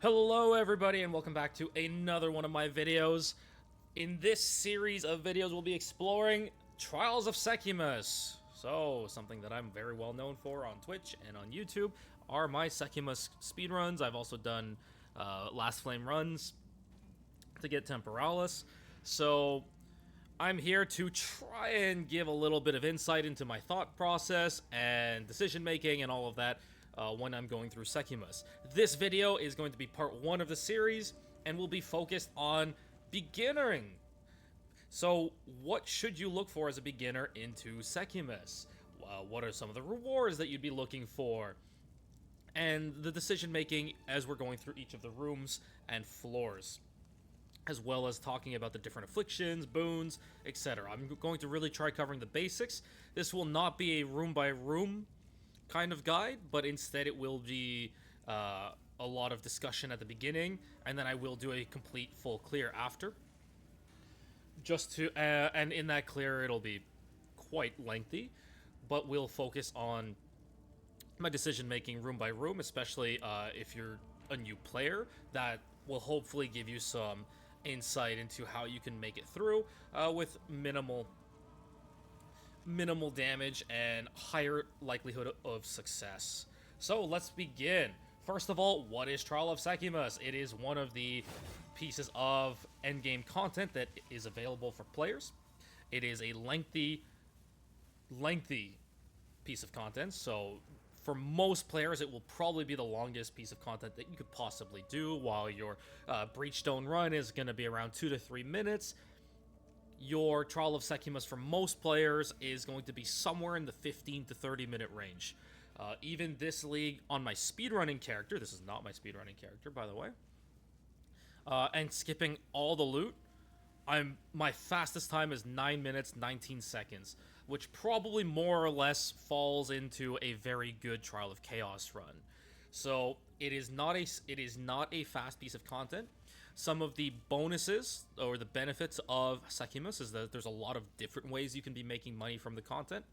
Hello everybody and welcome back to another one of my videos. In this series of videos we'll be exploring Trials of Sekhemas. So, something that I'm very well known for on Twitch and on YouTube are my Sekhemas speedruns. I've also done Last Flame runs to get Temporalis. So, I'm here to try and give a little bit of insight into my thought process and decision making and all of that when I'm going through Sekhemas. This video is going to be part one of the series and will be focused on beginnering. So, what should you look for as a beginner into Sekhemas? What are some of the rewards that you'd be looking for? And the decision making as we're going through each of the rooms and floors, as well as talking about the different afflictions, boons, etc. I'm going to really try covering the basics. This will not be a room by room kind of guide, but instead it will be a lot of discussion at the beginning, and then I will do a complete full clear after. Just to, and in that clear, it'll be quite lengthy, but we'll focus on my decision making room by room, especially if you're a new player. That will hopefully give you some insight into how you can make it through with minimal damage and higher likelihood of success. So let's begin. First of all, what is Trial of Sekhemas? It is one of the pieces of endgame content that is available for players. It is a lengthy piece of content, so for most players, it will probably be the longest piece of content that you could possibly do, while your Breachstone run is going to be around 2 to 3 minutes. Your Trial of Sekhemas for most players is going to be somewhere in the 15 to 30 minute range. Even this league on my speedrunning character, this is not my speedrunning character, by the way, and skipping all the loot, my fastest time is 9 minutes 19 seconds, which probably more or less falls into a very good Trial of Chaos run. So it is not a fast piece of content. Some of the bonuses or the benefits of Sekhemas is that there's a lot of different ways you can be making money from the content,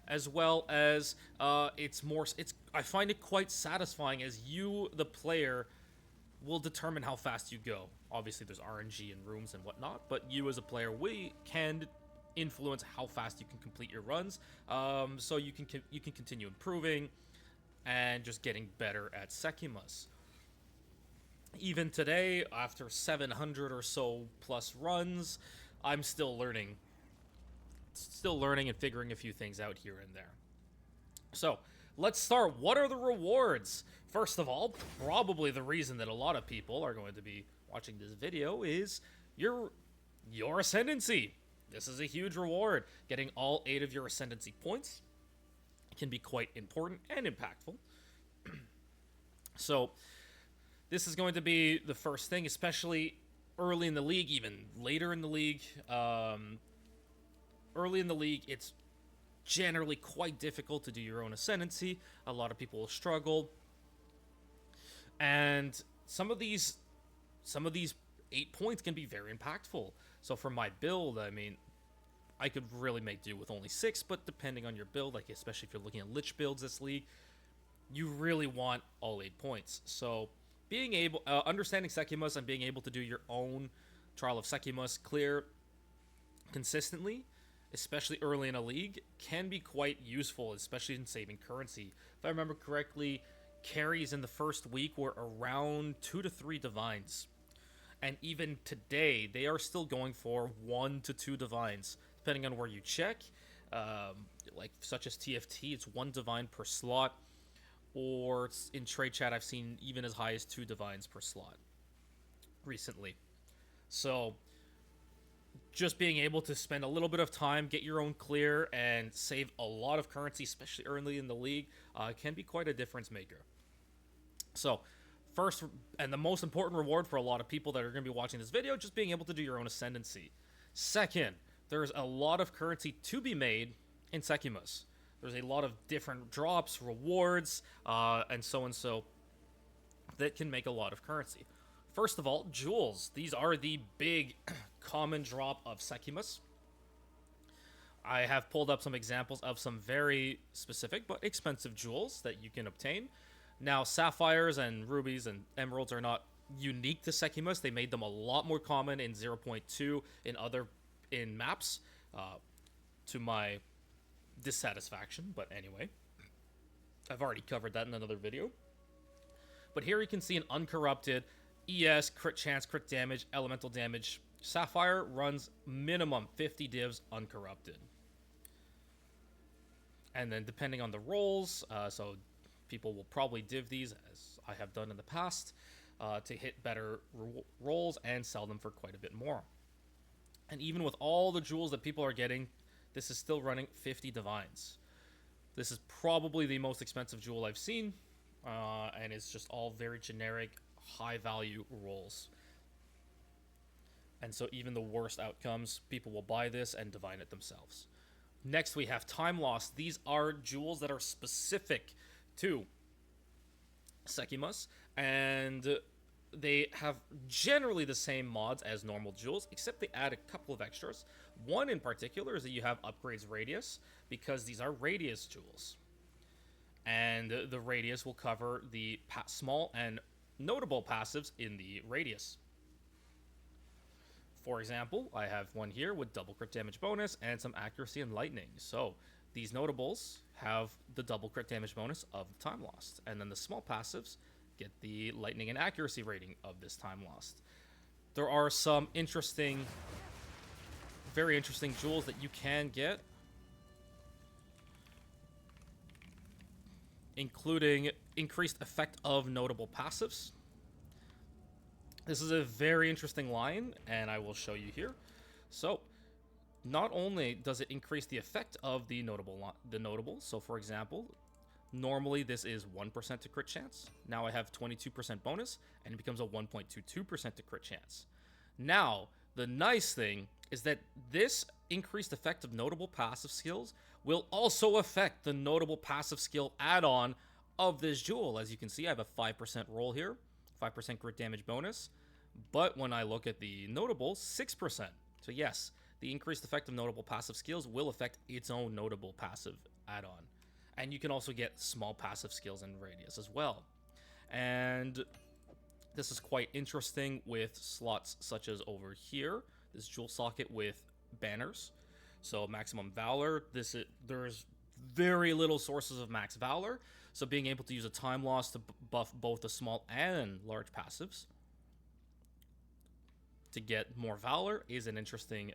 as well as I find it quite satisfying as you, the player, will determine how fast you go. Obviously, there's RNG and rooms and whatnot, but you as a player, we can influence how fast you can complete your runs. So you can continue improving and just getting better at Sekhemas. Even today, after 700 or so plus runs, I'm still learning and figuring a few things out here and there. So, let's start. What are the rewards? First of all, probably the reason that a lot of people are going to be watching this video is your ascendancy. This is a huge reward. Getting all 8 of your ascendancy points can be quite important and impactful. So, this is going to be the first thing, especially early in the league, even later in the league. Early in the league, it's generally quite difficult to do your own ascendancy. A lot of people will struggle, and some of these 8 points can be very impactful. So for my build, I mean, I could really make do with only 6, but depending on your build, like especially if you're looking at Lich builds this league, you really want all 8 points. So being able, understanding Sekhemas and being able to do your own Trial of Sekhemas clear consistently, especially early in a league, can be quite useful, especially in saving currency. If I remember correctly, carries in the first week were around 2 to 3 divines. And even today, they are still going for 1 to 2 divines, depending on where you check. Like, such as TFT, it's 1 divine per slot. Or in trade chat, I've seen even as high as 2 divines per slot recently. So, just being able to spend a little bit of time, get your own clear, and save a lot of currency, especially early in the league, can be quite a difference maker. So, first, and the most important reward for a lot of people that are going to be watching this video, just being able to do your own ascendancy. Second, there's a lot of currency to be made in Sekhemas. There's a lot of different drops, rewards, and so that can make a lot of currency. First of all, jewels. These are the big common drop of Sekhemas. I have pulled up some examples of some very specific but expensive jewels that you can obtain. Now, sapphires and rubies and emeralds are not unique to Sekhemas. They made them a lot more common in 0.2 in maps, to my dissatisfaction. But anyway, I've already covered that in another video. But here you can see an uncorrupted ES, crit chance, crit damage, elemental damage. Sapphire runs minimum 50 divs uncorrupted. And then depending on the rolls, so people will probably div these, as I have done in the past, to hit better rolls and sell them for quite a bit more. And even with all the jewels that people are getting, this is still running 50 divines. This is probably the most expensive jewel I've seen, and it's just all very generic, high value rolls. And so even the worst outcomes, people will buy this and divine it themselves. Next, we have Time Lost. These are jewels that are specific to Sekhemas, and they have generally the same mods as normal jewels, except they add a couple of extras. One in particular is that you have upgrades radius, because these are radius jewels. And the radius will cover the small and notable passives in the radius. For example, I have one here with double crit damage bonus and some accuracy and lightning. So these notables have the double crit damage bonus of Time Lost. And then the small passives get the lightning and accuracy rating of this Time Lost. There are some interesting, very interesting jewels that you can get, including increased effect of notable passives. This is a very interesting line, and I will show you here. So, not only does it increase the effect of the notable, so for example, normally this is 1% to crit chance. Now I have 22% bonus, and it becomes a 1.22% to crit chance. Now, the nice thing is that this increased effect of notable passive skills will also affect the notable passive skill add-on of this jewel. As you can see, I have a 5% roll here, 5% crit damage bonus. But when I look at the notable, 6%. So yes, the increased effect of notable passive skills will affect its own notable passive add-on. And you can also get small passive skills in radius as well. And this is quite interesting with slots such as over here, this jewel socket with banners. So maximum valor, there's very little sources of max valor. So being able to use a time loss to buff both the small and large passives to get more valor is an interesting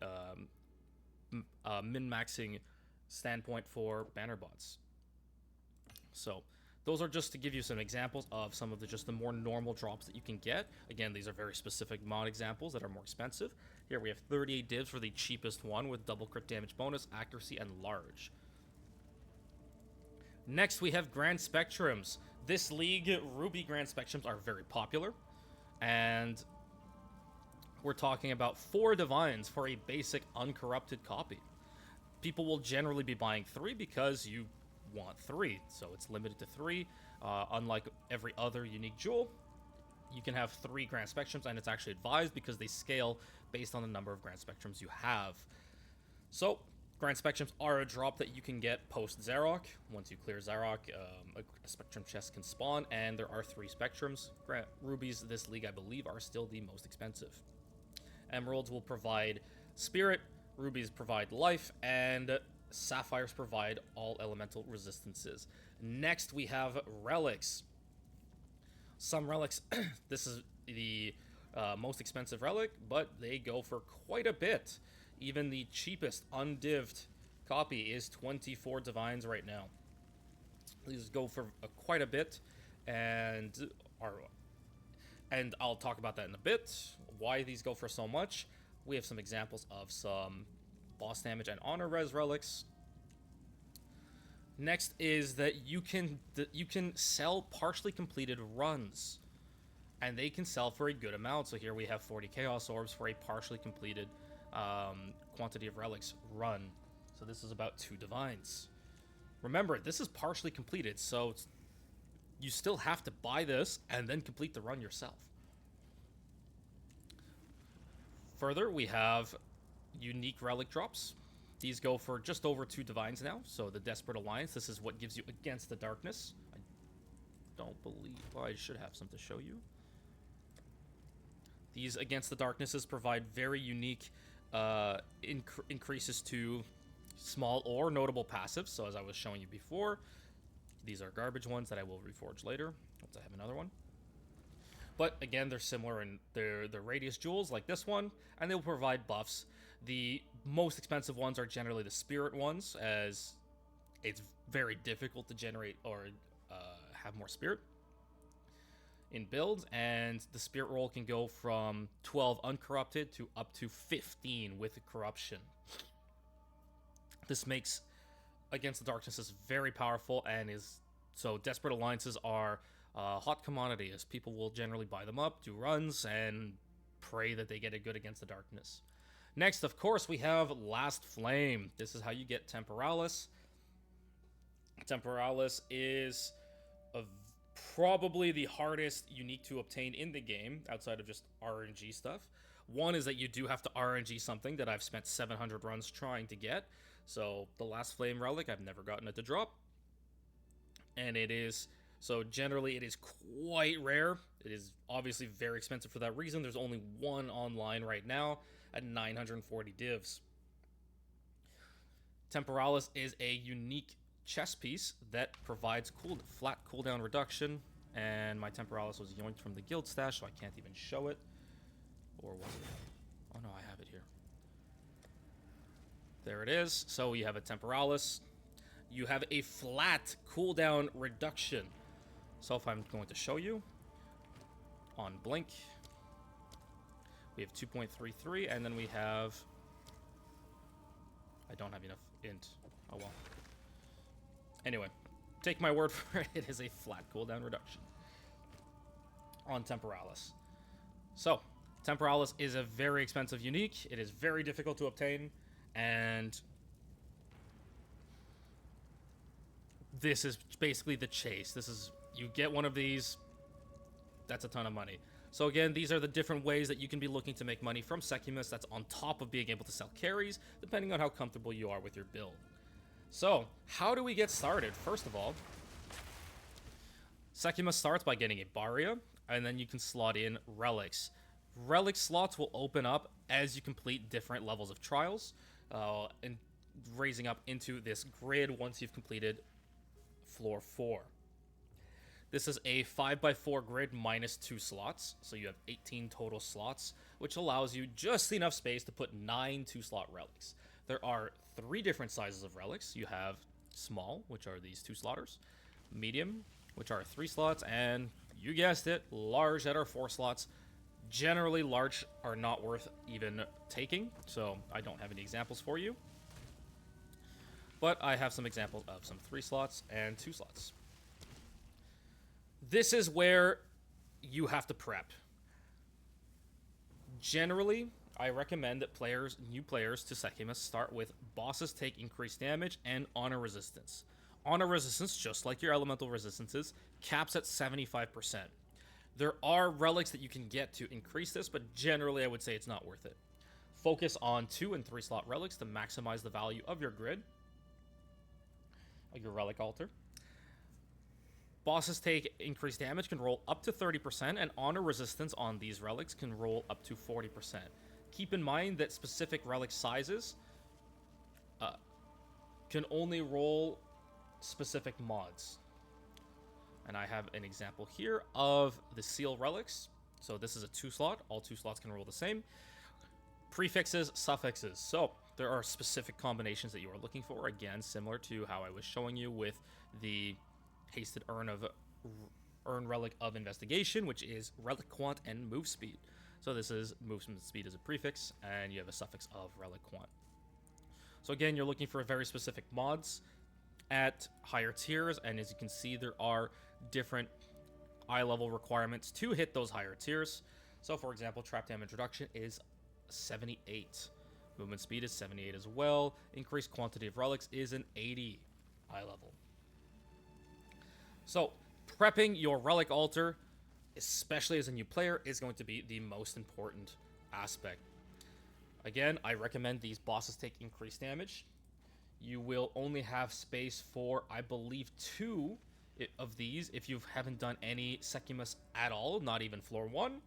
min-maxing standpoint for banner bots. So those are just to give you some examples of some of the more normal drops that you can get. Again, these are very specific mod examples that are more expensive. Here we have 38 divs for the cheapest one with double crit damage bonus, accuracy, and large. Next, we have Grand Spectrums. This league, Ruby Grand Spectrums are very popular, and we're talking about 4 divines for a basic uncorrupted copy. People will generally be buying 3 because you want 3, so it's limited to 3. Unlike every other unique jewel, you can have 3 Grand Spectrums, and it's actually advised because they scale based on the number of Grand Spectrums you have. So, Grand Spectrums are a drop that you can get post-Zarok. Once you clear Zarok, a Spectrum chest can spawn, and there are 3 Spectrums. Rubies, this league, I believe, are still the most expensive. Emeralds will provide Spirit, Rubies provide Life, and Sapphires provide all elemental resistances. Next, we have Relics. Some Relics, this is the most expensive relic, but they go for quite a bit. Even the cheapest undived copy is 24 divines right now. These go for quite a bit, and I'll talk about that in a bit, why these go for so much. We have some examples of some boss damage and honor res relics. Next is that you can sell partially completed runs, and they can sell for a good amount. So here we have 40 Chaos Orbs for a partially completed quantity of relics run. So this is about 2 divines. Remember, this is partially completed, so you still have to buy this and then complete the run yourself. Further, we have unique relic drops. These go for just over 2 divines now. So the Desperate Alliance, this is what gives you Against the Darkness. don't believe... Well, I should have some to show you. These Against the Darknesses provide very unique increases to small or notable passives. So as I was showing you before, these are garbage ones that I will reforge later once I have another one. But again, they're similar in their radius jewels like this one, and they will provide buffs. The most expensive ones are generally the spirit ones, as it's very difficult to generate or have more spirit in builds, and the spirit roll can go from 12 uncorrupted to up to 15 with corruption. This makes Against the Darknesses very powerful, and is so Desperate Alliances are hot commodity, as people will generally buy them up, do runs, and pray that they get it good against the darkness. Next, of course, we have Last Flame. This is how you get Temporalis. Temporalis is probably the hardest unique to obtain in the game, outside of just RNG stuff. One is that you do have to RNG something that I've spent 700 runs trying to get. So the Last Flame Relic, I've never gotten it to drop. And it is... So generally, it is quite rare. It is obviously very expensive for that reason. There's only one online right now at 940 divs. Temporalis is a unique chess piece that provides flat cooldown reduction. And my Temporalis was yoinked from the guild stash, so I can't even show it. Or was it? Oh no, I have it here. There it is. So you have a Temporalis. You have a flat cooldown reduction. So if I'm going to show you, on Blink, we have 2.33, and then we have... I don't have enough int. Oh well. Anyway, take my word for it, it is a flat cooldown reduction on Temporalis. So, Temporalis is a very expensive unique. It is very difficult to obtain, and this is basically the chase. This is... You get one of these, that's a ton of money. So again, these are the different ways that you can be looking to make money from Sekhemas. That's on top of being able to sell carries, depending on how comfortable you are with your build. So, how do we get started? First of all, Sekhemas starts by getting a Barria, and then you can slot in relics. Relic slots will open up as you complete different levels of trials, and raising up into this grid once you've completed floor 4. This is a 5x4 grid minus 2 slots, so you have 18 total slots, which allows you just enough space to put 9 2-slot relics. There are 3 different sizes of relics. You have small, which are these 2-slotters, medium, which are 3 slots, and you guessed it, large that are 4 slots. Generally, large are not worth even taking, so I don't have any examples for you. But I have some examples of some 3 slots and 2 slots. This is where you have to prep. Generally, I recommend that new players to Sekhemas start with bosses take increased damage and honor resistance. Honor resistance, just like your elemental resistances, caps at 75%. There are relics that you can get to increase this, but generally I would say it's not worth it. Focus on 2 and 3 slot relics to maximize the value of your grid, like your relic altar. Bosses take increased damage, can roll up to 30%, and honor resistance on these relics can roll up to 40%. Keep in mind that specific relic sizes can only roll specific mods. And I have an example here of the seal relics. So this is a 2-slot. All 2 slots can roll the same. Prefixes, suffixes. So there are specific combinations that you are looking for. Again, similar to how I was showing you with the hasted urn relic of investigation, which is relic quant and move speed. So this is movement speed as a prefix, and you have a suffix of relic quant. So again, you're looking for very specific mods at higher tiers, and as you can see, there are different eye level requirements to hit those higher tiers. So for example, trap damage reduction is 78. Movement speed is 78 as well. Increased quantity of relics is an 80 eye level. So, prepping your relic altar, especially as a new player, is going to be the most important aspect. Again, I recommend these bosses take increased damage. You will only have space for, I believe, 2 of these if you haven't done any Sekhemas at all, not even floor 1.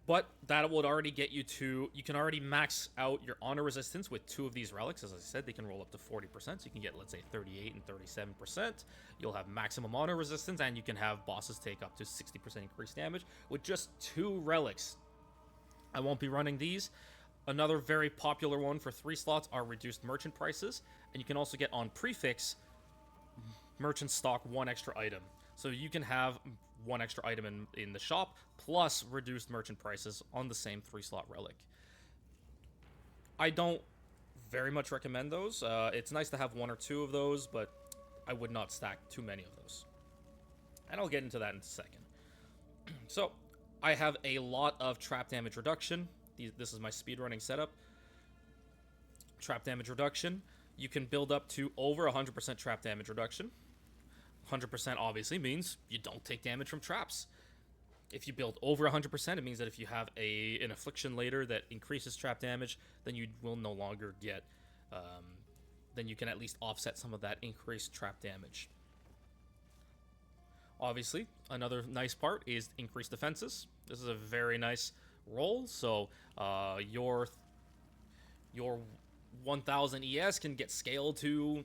But that would already get you to, you can already max out your honor resistance with 2 of these relics. As I said, they can roll up to 40%, so you can get, let's say, 38 and 37%. You'll have maximum honor resistance, and you can have bosses take up to 60% increased damage with just 2 relics. I won't be running these. Another very popular one for 3 slots are reduced merchant prices, and you can also get on prefix merchant stock 1 extra item. So you can have 1 extra item in the shop, plus reduced merchant prices on the same 3-slot relic. I don't very much recommend those. It's nice to have 1 or 2 of those, but I would not stack too many of those. And I'll get into that in a second. So, I have a lot of trap damage reduction. This is my speedrunning setup. Trap damage reduction. You can build up to over 100% trap damage reduction. 100% obviously means you don't take damage from traps. If you build over 100%, it means that if you have an affliction later that increases trap damage, then you will no longer get, then you can at least offset some of that increased trap damage. Obviously, another nice part is increased defenses. This is a very nice roll, so your 1000 ES can get scaled to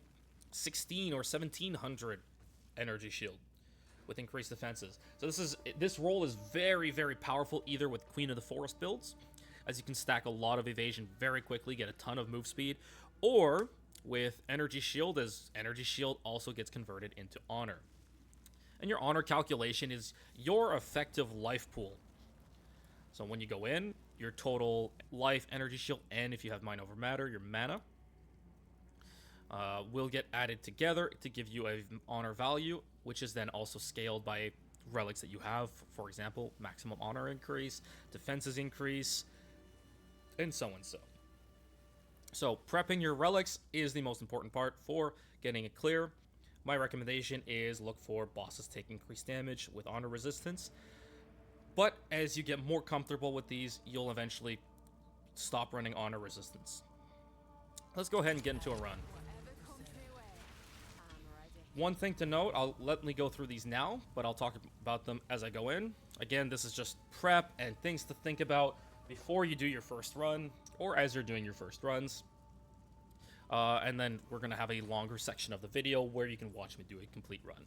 16 or 1700 energy shield with increased defenses. So this roll is very, very powerful, either with Queen of the Forest builds, as you can stack a lot of evasion very quickly, get a ton of move speed, or with energy shield, as energy shield also gets converted into honor. And your honor calculation is your effective life pool. So when you go in, your total life, energy shield, and if you have mind over matter, your mana will get added together to give you a honor value, which is then also scaled by relics that you have. For example, maximum honor increase, defenses increase, and so and so. So prepping your relics is the most important part for getting it clear. My recommendation is look for bosses take increased damage with honor resistance. But as you get more comfortable with these, you'll eventually stop running honor resistance. Let's go ahead and get into a run. One thing to note, let me go through these now, but I'll talk about them as I go in. Again, this is just prep and things to think about before you do your first run, or as you're doing your first runs. And then we're going to have a longer section of the video where you can watch me do a complete run.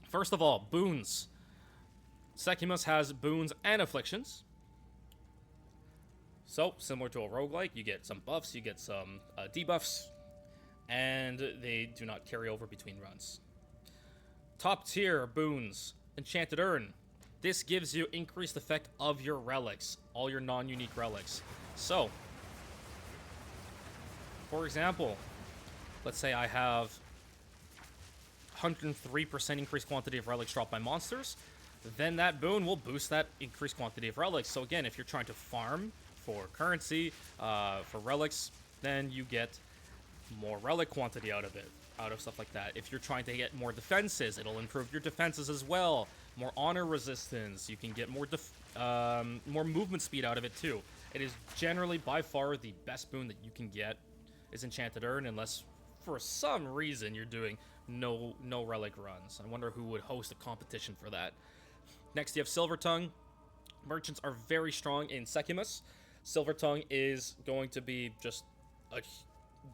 First of all, boons. Sekhemas has boons and afflictions. So, similar to a roguelike, you get some buffs, you get some debuffs, and they do not carry over between runs. Top tier boons. Enchanted Urn. This gives you increased effect of your relics, all your non-unique relics. So, for example, let's say I have 103% increased quantity of relics dropped by monsters, then that boon will boost that increased quantity of relics. So again, if you're trying to farm for currency, for relics, then you get more relic quantity out of it, out of stuff like that. If you're trying to get more defenses, it'll improve your defenses as well. More honor resistance, you can get more movement speed out of it too. It is generally by far the best boon that you can get is Enchanted Urn, unless for some reason you're doing no relic runs. I wonder who would host a competition for that. Next, you have Silver Tongue. Merchants are very strong in Sekhemas. Silver Tongue is going to be just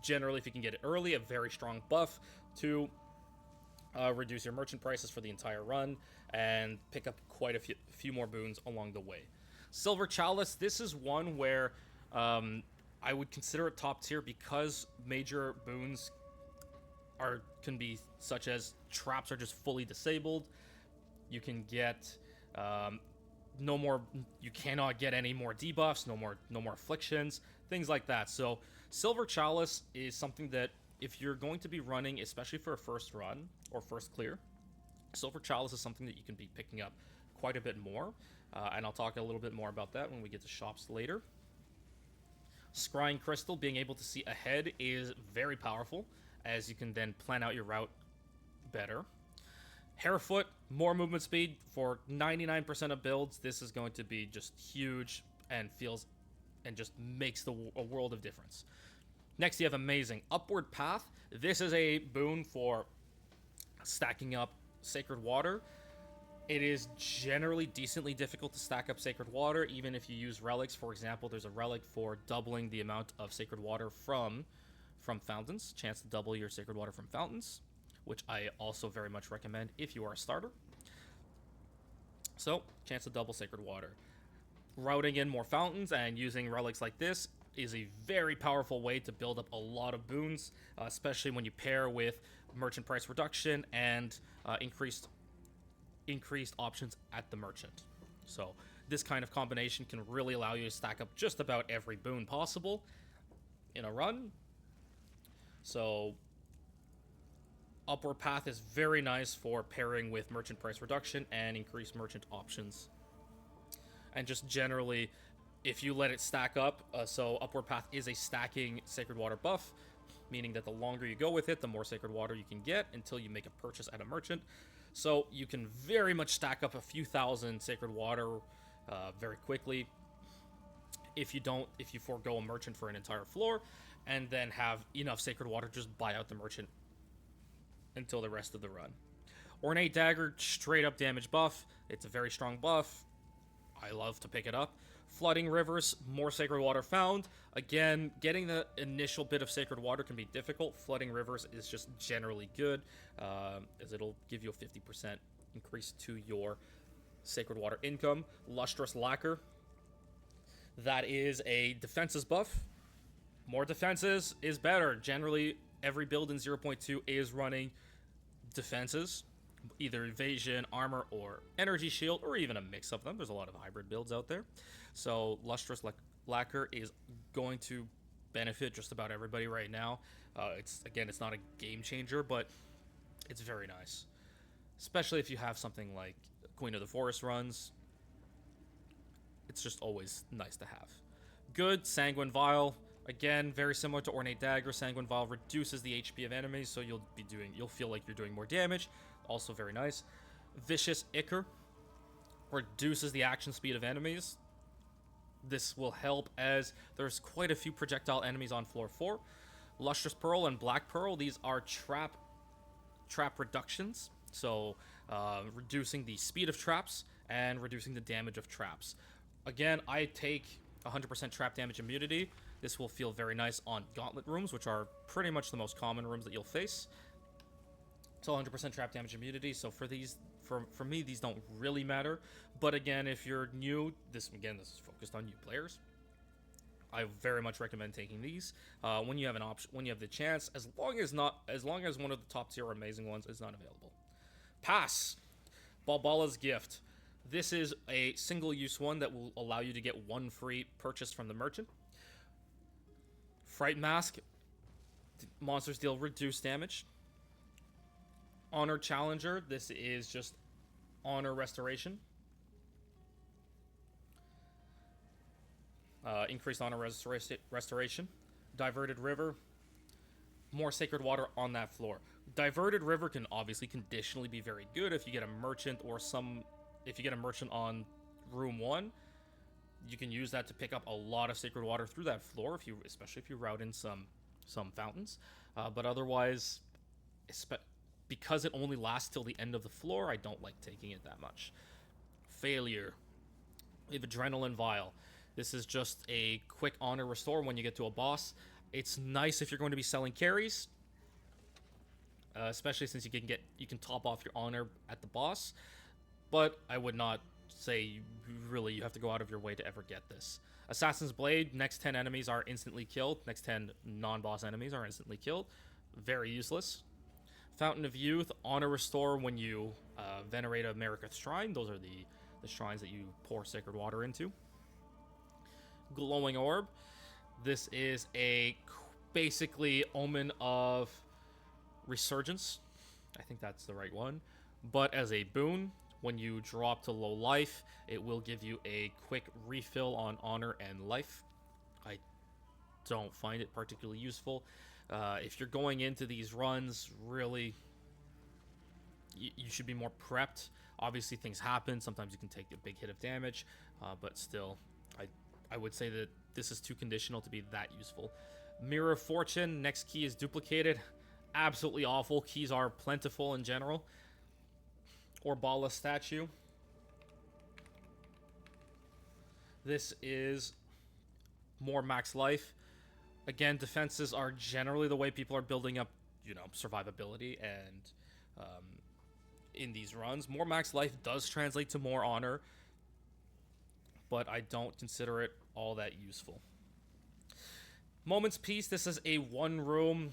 generally, if you can get it early, a very strong buff to reduce your merchant prices for the entire run and pick up quite a few more boons along the way. Silver Chalice, this is one where I would consider it top tier because major boons can be such as traps are just fully disabled. You can get no more. You cannot get any more debuffs. No more afflictions. Things like that. So Silver Chalice is something that if you're going to be running, especially for a first run or first clear, Silver Chalice is something that you can be picking up quite a bit more. And I'll talk a little bit more about that when we get to shops later. Scrying Crystal, being able to see ahead, is very powerful, as you can then plan out your route better. Hairfoot, more movement speed for 99% of builds. This is going to be just huge and just makes a world of difference. Next, you have Amazing. Upward Path. This is a boon for stacking up Sacred Water. It is generally decently difficult to stack up Sacred Water, even if you use relics. For example, there's a relic for doubling the amount of Sacred Water from fountains. Chance to double your Sacred Water from fountains, which I also very much recommend if you are a starter. So, chance to double Sacred Water. Routing in more fountains and using relics like this is a very powerful way to build up a lot of boons, especially when you pair with merchant price reduction and increased options at the merchant. So this kind of combination can really allow you to stack up just about every boon possible in a run. So Upward Path is very nice for pairing with merchant price reduction and increased merchant options. And just generally, if you let it stack up, so Upward Path is a stacking Sacred Water buff, meaning that the longer you go with it, the more Sacred Water you can get until you make a purchase at a merchant. So you can very much stack up a few thousand Sacred Water very quickly if you forego a merchant for an entire floor, and then have enough Sacred Water to just buy out the merchant until the rest of the run. Ornate Dagger, straight up damage buff. It's a very strong buff. I love to pick it up. Flooding Rivers, more Sacred Water found. Again, getting the initial bit of Sacred Water can be difficult. Flooding Rivers is just generally good, as it'll give you a 50% increase to your Sacred Water income. Lustrous Lacquer, that is a defenses buff. More defenses is better. Generally, every build in 0.2 is running defenses, either evasion, armor, or energy shield, or even a mix of them. There's a lot of hybrid builds out there. So Lustrous Lacquer is going to benefit just about everybody right now. It's not a game changer, but it's very nice. Especially if you have something like Queen of the Forest runs. It's just always nice to have. Good, Sanguine Vial. Again, very similar to Ornate Dagger. Sanguine Vial reduces the HP of enemies, so you'll feel like you're doing more damage. Also very nice. Vicious Ichor reduces the action speed of enemies. This will help as there's quite a few projectile enemies on floor 4. Lustrous Pearl and Black Pearl, these are trap reductions. So reducing the speed of traps and reducing the damage of traps. Again, I take 100% trap damage immunity. This will feel very nice on gauntlet rooms, which are pretty much the most common rooms that you'll face. So 100% trap damage immunity. So for these, for me, these don't really matter. But again, if you're new, this is focused on new players. I very much recommend taking these when you have an option, when you have the chance, as long as one of the top tier amazing ones is not available. Pass, Balbala's Gift. This is a single-use one that will allow you to get one free purchase from the merchant. Fright Mask, monsters deal reduced damage. Honor Challenger, this is just honor restoration. Increased honor restoration. Diverted River, more Sacred Water on that floor. Diverted River can obviously conditionally be very good if you get a merchant on room 1. You can use that to pick up a lot of Sacred Water through that floor, especially if you route in some fountains. But otherwise, because it only lasts till the end of the floor, I don't like taking it that much. Failure. We have Adrenaline Vial. This is just a quick honor restore when you get to a boss. It's nice if you're going to be selling carries, especially since you can top off your honor at the boss. But I would not say really you have to go out of your way to ever get this. Assassin's Blade, next 10 enemies are instantly killed. Next 10 non-boss enemies are instantly killed. Very useless. Fountain of Youth, honor restore when you venerate a Marikath Shrine. Those are the shrines that you pour Sacred Water into. Glowing Orb. This is a basically Omen of Resurgence. I think that's the right one. But as a boon, when you drop to low life, it will give you a quick refill on honor and life. I don't find it particularly useful. If you're going into these runs, really, you should be more prepped. Obviously, things happen. Sometimes you can take a big hit of damage, but still, I would say that this is too conditional to be that useful. Mirror of Fortune, next key is duplicated. Absolutely awful. Keys are plentiful in general. Orbala statue. This is more max life. Again, defenses are generally the way people are building up, survivability and in these runs. More max life does translate to more honor, but I don't consider it all that useful. Moment's Peace, this is a one room.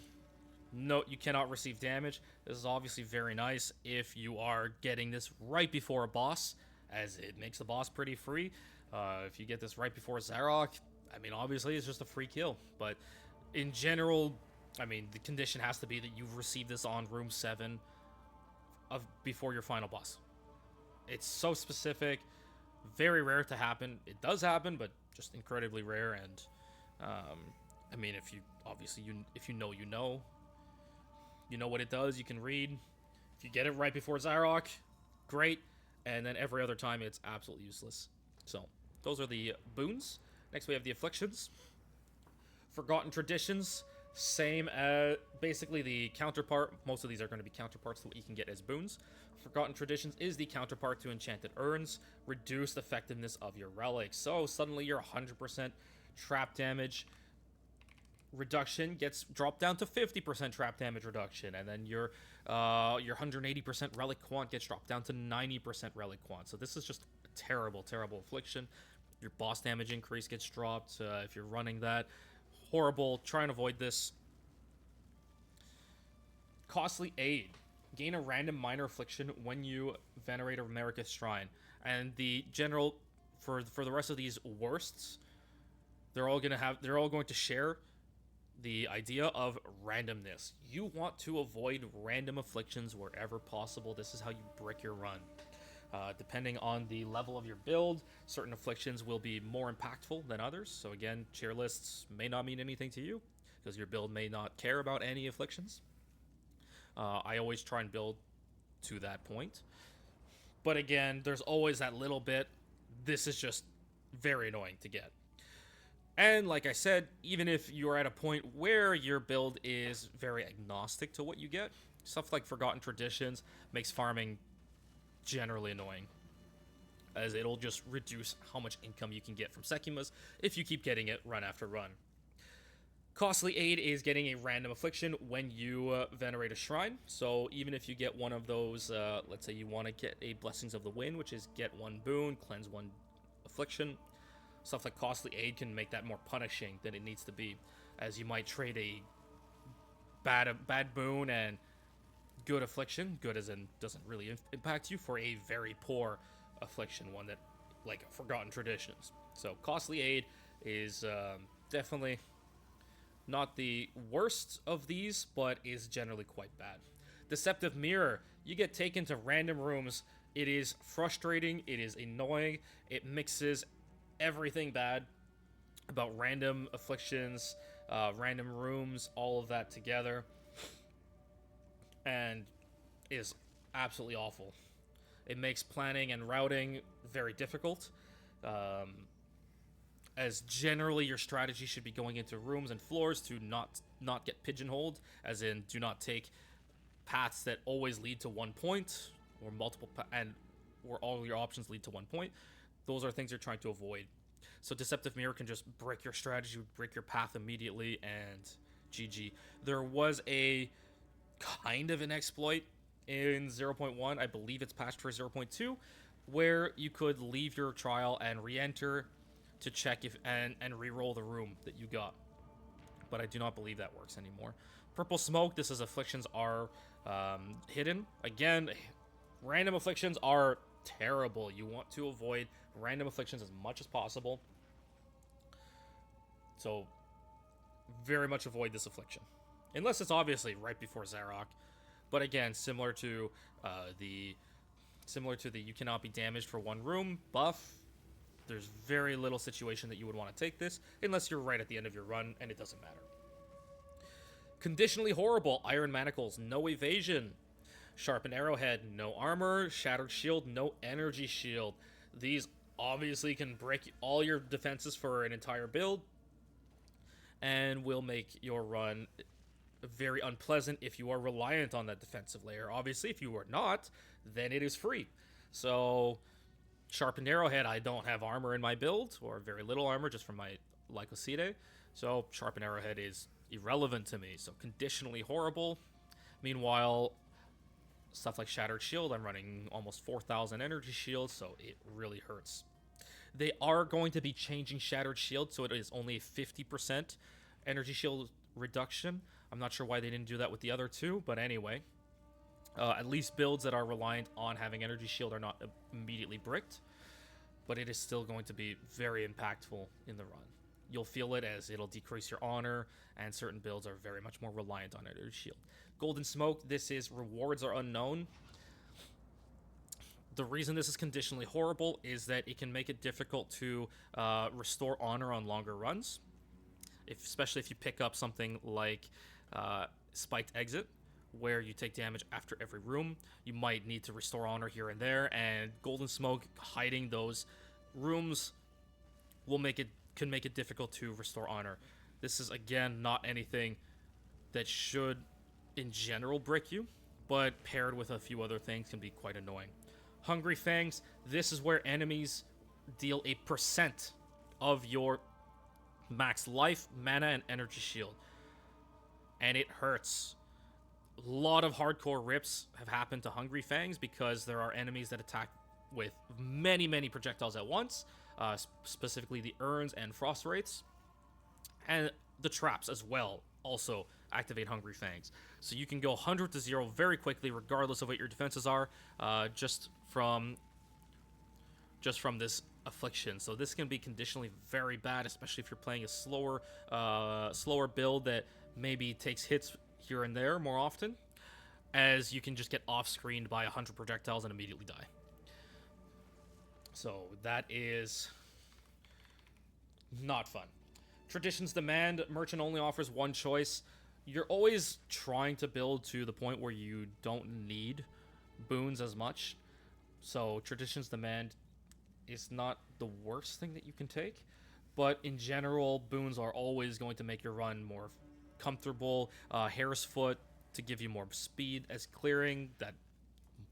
Note, you cannot receive damage. This is obviously very nice if you are getting this right before a boss, as it makes the boss pretty free. If you get this right before Zarok, I mean, obviously it's just a free kill. But in general, I mean, the condition has to be that you've received this on room 7 before your final boss. It's so specific, very rare to happen. It does happen, but just incredibly rare. And I mean, if you know what it does. You can read. If you get it right before Zarok, great. And then every other time, it's absolutely useless. So those are the boons. Next, we have the Afflictions. Forgotten Traditions. Same as basically the counterpart. Most of these are going to be counterparts to what you can get as boons. Forgotten Traditions is the counterpart to Enchanted Urns. Reduced effectiveness of your relics. So suddenly your 100% trap damage reduction gets dropped down to 50% trap damage reduction, and then your 180% relic quant gets dropped down to 90% relic quant. So this is just a terrible affliction. Your boss damage increase gets dropped if you're running that. Horrible. Try and avoid this. Costly Aid. Gain a random minor affliction when you venerate a America's Shrine. And the general for the rest of these worsts, they're all going to share the idea of randomness. You want to avoid random afflictions wherever possible. This is how you brick your run. Depending on the level of your build, certain afflictions will be more impactful than others. So again, tier lists may not mean anything to you because your build may not care about any afflictions. I always try and build to that point. But again, there's always that little bit. This is just very annoying to get. And like I said, even if you're at a point where your build is very agnostic to what you get, stuff like Forgotten Traditions makes farming generally annoying, as it'll just reduce how much income you can get from Sekhemas if you keep getting it run after run. Costly Aid is getting a random affliction when you venerate a shrine. So even if you get one of those, let's say you want to get a Blessings of the Wind, which is get one boon, cleanse one affliction. Stuff like Costly Aid can make that more punishing than it needs to be, as you might trade a bad boon and good affliction, good as in doesn't really impact you, for a very poor affliction, one that, like Forgotten Traditions. So Costly Aid is definitely not the worst of these, but is generally quite bad. Deceptive Mirror, you get taken to random rooms. It is frustrating, it is annoying, it mixes everything bad about random afflictions, random rooms, all of that together, and is absolutely awful. It makes planning and routing very difficult, as generally your strategy should be going into rooms and floors to not get pigeonholed, as in do not take paths that always lead to one point, or multiple and where all your options lead to one point. Those are things you're trying to avoid. So Deceptive Mirror can just break your strategy, break your path immediately, and GG. There was a kind of an exploit in 0.1, I believe it's patched for 0.2, where you could leave your trial and re-enter to check if and re-roll the room that you got. But I do not believe that works anymore. Purple Smoke, this is afflictions are hidden. Again, random afflictions are terrible. You want to avoid random afflictions as much as possible. So, very much avoid this affliction. Unless it's obviously right before Zarok. But again, similar to the you cannot be damaged for one room buff, there's very little situation that you would want to take this, unless you're right at the end of your run, and it doesn't matter. Conditionally Horrible, Iron Manacles, no evasion. Sharpened Arrowhead, no armor. Shattered Shield, no energy shield. These obviously can break all your defenses for an entire build. and will make your run very unpleasant if you are reliant on that defensive layer. Obviously, if you are not, then it is free. So, Sharpened Arrowhead, I don't have armor in my build, or very little armor just from my Lycoside. So, Sharpened Arrowhead is irrelevant to me. So, conditionally horrible. Meanwhile, stuff like Shattered Shield, I'm running almost 4,000 energy shields, so it really hurts. They are going to be changing Shattered Shield, so it is only a 50% energy shield reduction. I'm not sure why they didn't do that with the other two, but anyway. At least builds that are reliant on having energy shield are not immediately bricked, but it is still going to be very impactful in the run. You'll feel it as it'll decrease your honor, and certain builds are very much more reliant on energy shield. Golden Smoke, this is rewards are unknown. The reason this is conditionally horrible is that it can make it difficult to restore honor on longer runs, especially if you pick up something like Spiked Exit, where you take damage after every room. You might need to restore honor here and there, and Golden Smoke hiding those rooms can make it difficult to restore honor. This is, again, not anything that should in general brick you, but paired with a few other things can be quite annoying. Hungry Fangs, this is where enemies deal a percent of your max life, mana, and energy shield, and it hurts. A lot of hardcore rips have happened to Hungry Fangs because there are enemies that attack with many projectiles at once, specifically the urns and frost wraiths, and the traps as well also activate Hungry Fangs. So you can go 100 to 0 very quickly, regardless of what your defenses are, just from this Affliction. So this can be conditionally very bad, especially if you're playing a slower build that maybe takes hits here and there more often, as you can just get off-screened by 100 projectiles and immediately die. So that is not fun. Traditions Demand, Merchant only offers one choice. You're always trying to build to the point where you don't need boons as much. So Traditions Demand is not the worst thing that you can take, but in general, boons are always going to make your run more comfortable. Hare's Foot to give you more speed as clearing. That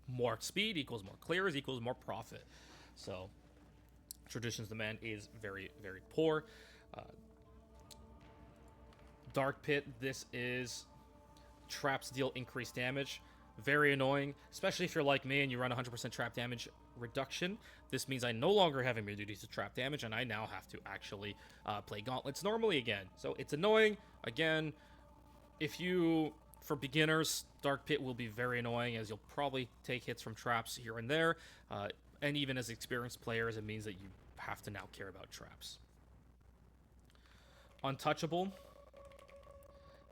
more speed equals more clears equals more profit. So Traditions Demand is very poor. Dark Pit, this is traps deal increased damage. Very annoying, especially if you're like me and you run 100% trap damage reduction. This means I no longer have immunity to trap damage, and I now have to actually play gauntlets normally again. So it's annoying. Again, for beginners, Dark Pit will be very annoying, as you'll probably take hits from traps here and there. And even as experienced players, it means that you have to now care about traps. Untouchable.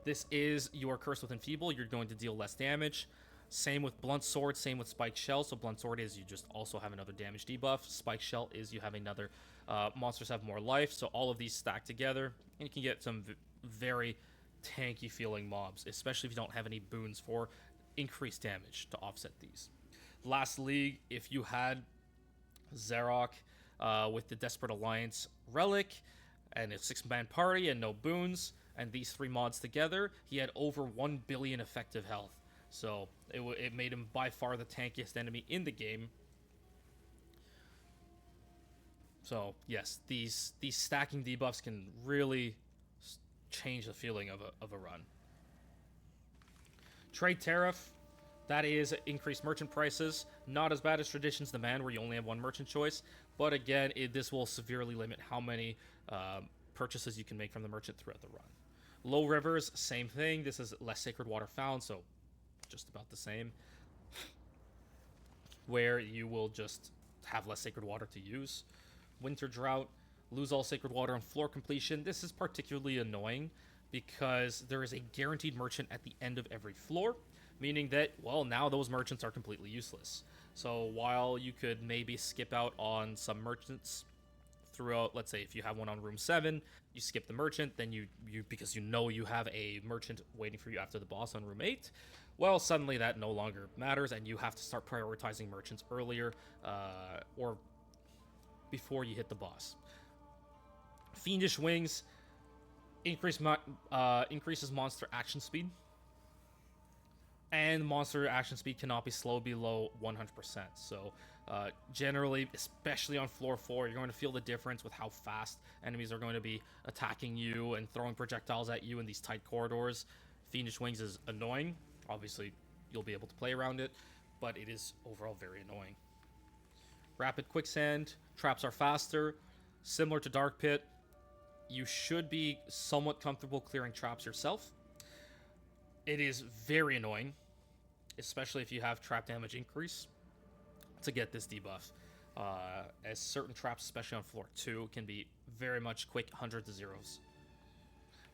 This is your Curse with Enfeeble. You're going to deal less damage. Same with Blunt Sword, same with Spiked Shell. So Blunt Sword is you just also have another damage debuff. Spiked Shell is you have another, monsters have more life. So all of these stack together, and you can get some very tanky feeling mobs, especially if you don't have any boons for increased damage to offset these. Last League, if you had Zarok with the Desperate Alliance Relic and a 6-man party and no boons, and these 3 mods together, he had over 1 billion effective health. So it made him by far the tankiest enemy in the game. So yes, these stacking debuffs can really change the feeling of a run. Trade Tariff, that is increased merchant prices. Not as bad as Traditions Demand, where you only have one merchant choice, but again, this will severely limit how many purchases you can make from the merchant throughout the run. Low Rivers, same thing. This is less Sacred Water found, so just about the same. Where you will just have less Sacred Water to use. Winter Drought, lose all Sacred Water on floor completion. This is particularly annoying because there is a guaranteed merchant at the end of every floor, meaning that, well, now those merchants are completely useless. So while you could maybe skip out on some merchants throughout, let's say if you have one on room 7, you skip the merchant, then you because you know you have a merchant waiting for you after the boss on room 8, well, suddenly that no longer matters, and you have to start prioritizing merchants earlier or before you hit the boss. Fiendish Wings, increases monster action speed, and monster action speed cannot be slow below 100%. So generally, especially on floor 4, you're going to feel the difference with how fast enemies are going to be attacking you and throwing projectiles at you in these tight corridors. Fiendish Wings is annoying. Obviously, you'll be able to play around it, but it is overall very annoying. Rapid Quicksand, traps are faster, similar to Dark Pit. You should be somewhat comfortable clearing traps yourself. It is very annoying, especially if you have trap damage increase, to get this debuff. As certain traps, especially on floor 2, can be very much quick hundreds of zeros.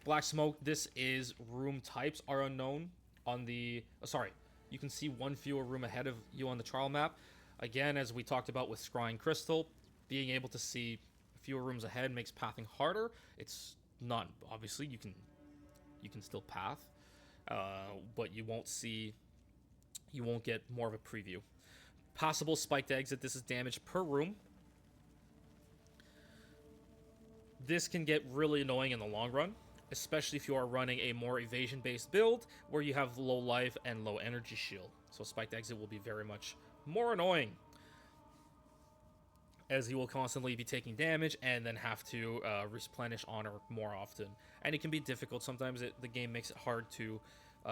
Black Smoke, this is room types are unknown on the... you can see one fewer room ahead of you on the trial map. Again, as we talked about with Scrying Crystal, being able to see fewer rooms ahead makes pathing harder. It's not... Obviously, you can still path, but you won't get more of a preview. Possible spiked exit. This is damage per room. This can get really annoying in the long run, especially if you are running a more evasion-based build where you have low life and low energy shield. So spiked exit will be very much more annoying, as you will constantly be taking damage and then have to replenish honor more often. And it can be difficult. Sometimes the game makes it hard to...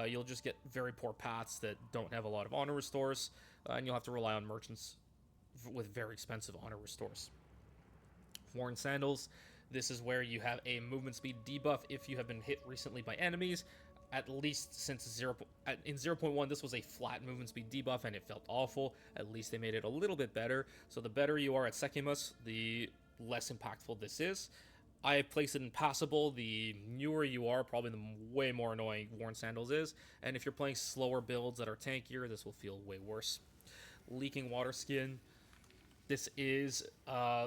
you'll just get very poor paths that don't have a lot of honor restores, and you'll have to rely on merchants with very expensive honor restores. Worn Sandals. This is where you have a movement speed debuff if you have been hit recently by enemies. At least since in 0.1, this was a flat movement speed debuff, and it felt awful. At least they made it a little bit better. So the better you are at Sekhemas, the less impactful this is. I place it in passable. The newer you are, probably the way more annoying Worn Sandals is. And if you're playing slower builds that are tankier, this will feel way worse. Leaking Water Skin. This is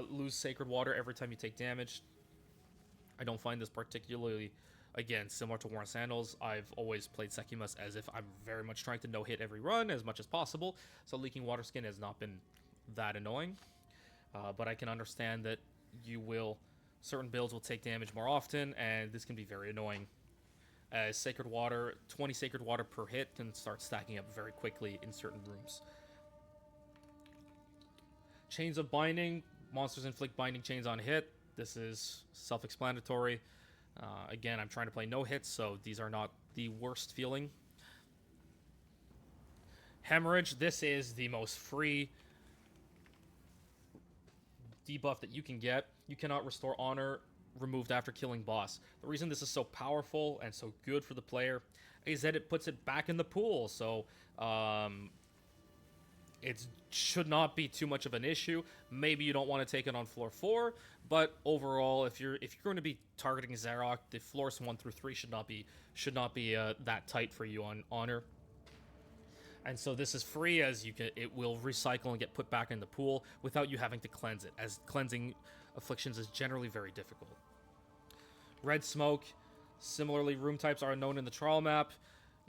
lose Sacred Water every time you take damage. I don't find this particularly, again, similar to Worn Sandals. I've always played Sekhemas as if I'm very much trying to no-hit every run as much as possible. So Leaking Water Skin has not been that annoying. But I can understand that certain builds will take damage more often, and this can be very annoying. As Sacred Water, 20 Sacred Water per hit can start stacking up very quickly in certain rooms. Chains of Binding. Monsters inflict binding chains on hit. This is self-explanatory. Again, I'm trying to play no hits, so these are not the worst feeling. Hemorrhage. This is the most free debuff that you can get. You cannot restore honor removed after killing boss. The reason this is so powerful and so good for the player is that it puts it back in the pool. So it should not be too much of an issue. Maybe you don't want to take it on floor 4, but overall, if you're going to be targeting Zarok, the floors 1 through 3 should not be that tight for you on honor. And so this is free, as it will recycle and get put back in the pool without you having to cleanse it, as cleansing afflictions is generally very difficult. Red Smoke. Similarly, room types are unknown in the trial map.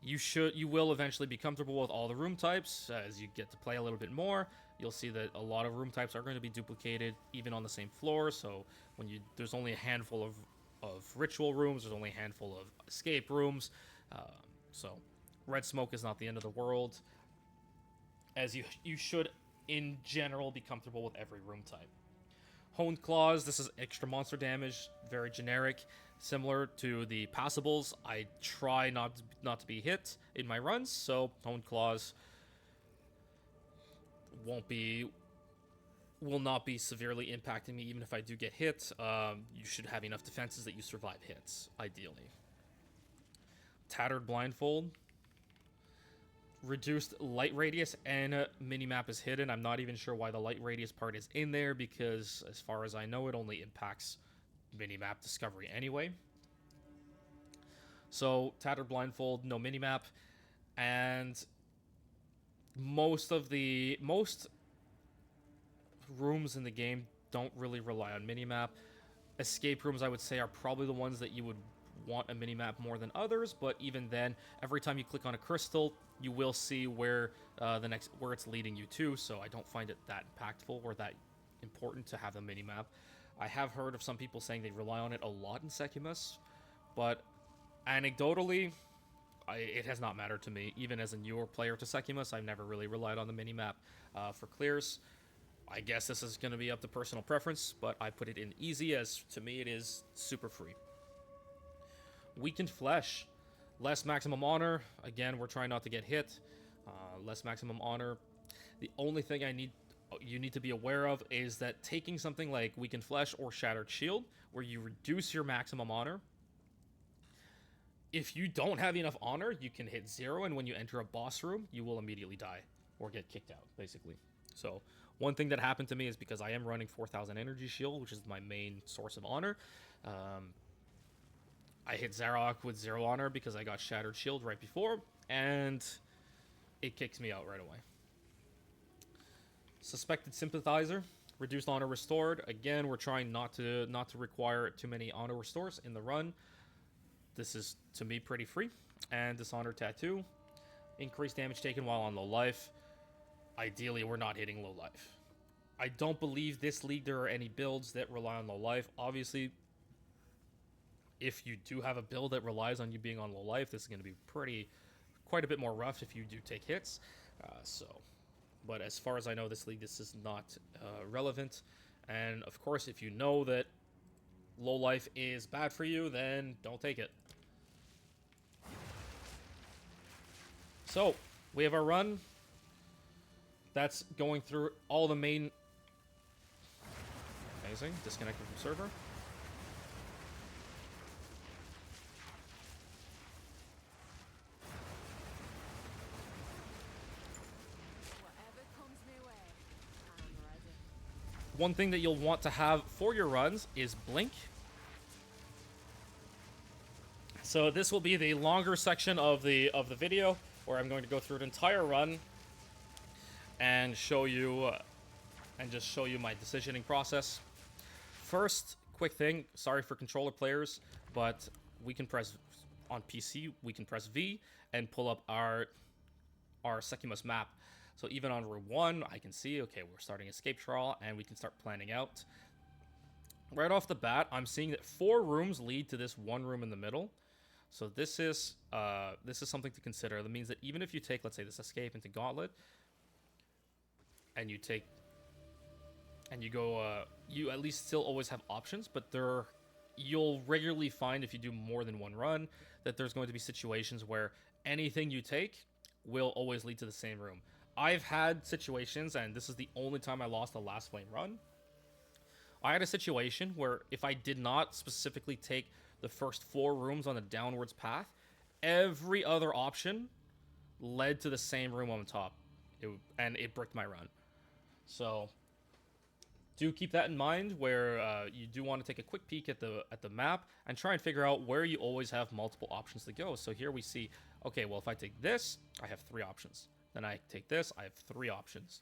You will eventually be comfortable with all the room types as you get to play a little bit more. You'll see that a lot of room types are going to be duplicated even on the same floor. So there's only a handful of ritual rooms, there's only a handful of escape rooms. So Red Smoke is not the end of the world, as you should in general be comfortable with every room type. Honed Claws. This is extra monster damage, very generic. Similar to the passables, I try not to be hit in my runs, so Honed Claws will not be severely impacting me even if I do get hit. You should have enough defenses that you survive hits, ideally. Tattered Blindfold. Reduced light radius and minimap is hidden. I'm not even sure why the light radius part is in there, because as far as I know, it only impacts minimap discovery anyway. So Tattered Blindfold, no minimap, and most rooms in the game don't really rely on minimap. Escape rooms, I would say, are probably the ones that you would want a minimap more than others, but even then, every time you click on a crystal, you will see where it's leading you to, so I don't find it that impactful or that important to have a minimap. I have heard of some people saying they rely on it a lot in Sekhemas. but anecdotally, it has not mattered to me. Even as a newer player to Sekhemas, I've never really relied on the minimap for clears. I guess this is going to be up to personal preference, but I put it in easy as, to me, it is super free. Weakened Flesh. Less maximum honor. Again, we're trying not to get hit. Less maximum honor. The only thing you need to be aware of is that taking something like Weakened Flesh or Shattered Shield, where you reduce your maximum honor, if you don't have enough honor, you can hit 0, and when you enter a boss room, you will immediately die or get kicked out, basically. So one thing that happened to me is because I am running 4,000 energy shield, which is my main source of honor. I hit Zarok with 0 honor because I got Shattered Shield right before, and it kicks me out right away. Suspected Sympathizer, reduced honor restored. Again, we're trying not to require too many honor restores in the run. This is, to me, pretty free. And Dishonor Tattoo, increased damage taken while on low life. Ideally, we're not hitting low life. I don't believe this league there are any builds that rely on low life. Obviously, if you do have a build that relies on you being on low life, this is going to be quite a bit more rough if you do take hits. But as far as I know, this league, this is not relevant. And of course, if you know that low life is bad for you, then don't take it. So, we have our run. That's going through all the main... Amazing. Disconnected from server. One thing that you'll want to have for your runs is Blink. So this will be the longer section of the video, where I'm going to go through an entire run and show you my decisioning process. First, quick thing, sorry for controller players, but we can press on PC, we can press V and pull up our Sekhemas map. So even on room 1, I can see, okay, we're starting escape trial, and we can start planning out. Right off the bat, I'm seeing that 4 rooms lead to this one room in the middle. So this is something to consider. That means that even if you take, let's say, this escape into Gauntlet, and you go, you at least still always have options, but you'll regularly find, if you do more than one run, that there's going to be situations where anything you take will always lead to the same room. I've had situations, and this is the only time I lost the Last Flame run. I had a situation where if I did not specifically take the first 4 rooms on the downwards path, every other option led to the same room on top, and it bricked my run. So do keep that in mind, where you do want to take a quick peek at the map and try and figure out where you always have multiple options to go. So here we see, okay, well, if I take this, I have 3 options. Then I take this, I have 3 options.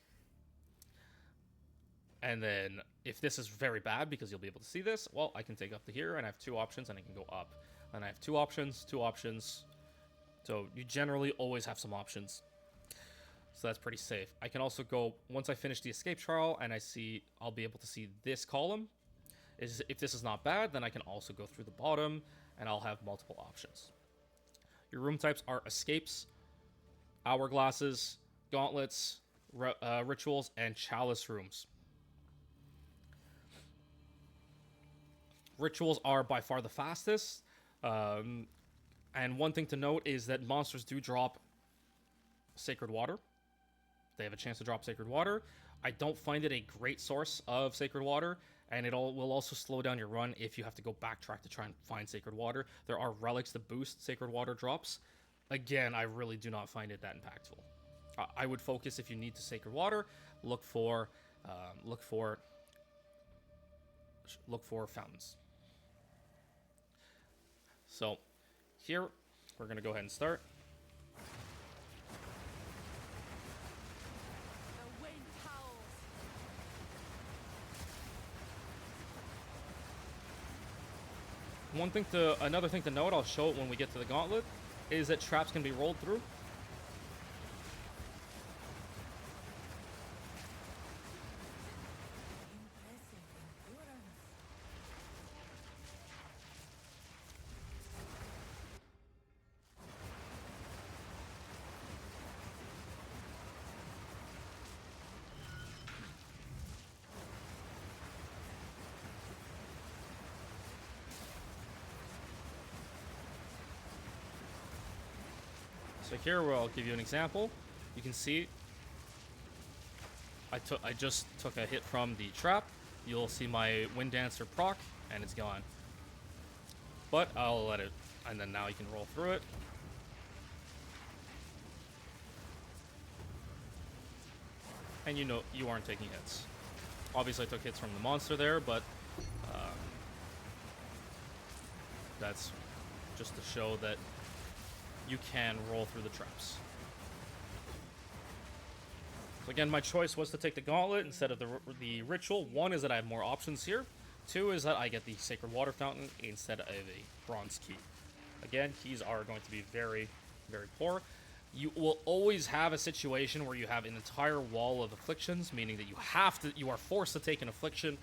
And then if this is very bad, because you'll be able to see this, well, I can take up to here and I have 2 options, and I can go up. And I have 2 options, 2 options. So you generally always have some options. So that's pretty safe. I can also go, once I finish the escape trial and I'll be able to see this column. If this is not bad, then I can also go through the bottom and I'll have multiple options. Your room types are escapes, hourglasses, gauntlets, rituals, and chalice rooms. Rituals are by far the fastest. And one thing to note is that monsters do drop Sacred Water. They have a chance to drop Sacred Water. I don't find it a great source of Sacred Water, and it will also slow down your run if you have to go backtrack to try and find Sacred Water. There are relics to boost Sacred Water drops. Again, I really do not find it that impactful. I would focus, if you need to Sacred Water, look for fountains. So here we're gonna go ahead and start. Another thing to note, I'll show it when we get to the gauntlet, is that traps can be rolled through. So here I'll give you an example. You can see I just took a hit from the trap. You'll see my Wind Dancer proc, and it's gone. But I'll let it, and then now you can roll through it. And you know you aren't taking hits. Obviously I took hits from the monster there, but that's just to show that you can roll through the traps. So again, my choice was to take the gauntlet instead of the ritual. One is that I have more options here. Two is that I get the sacred water fountain instead of a bronze key. Again, keys are going to be very, very poor. You will always have a situation where you have an entire wall of afflictions, meaning that you are forced to take an affliction.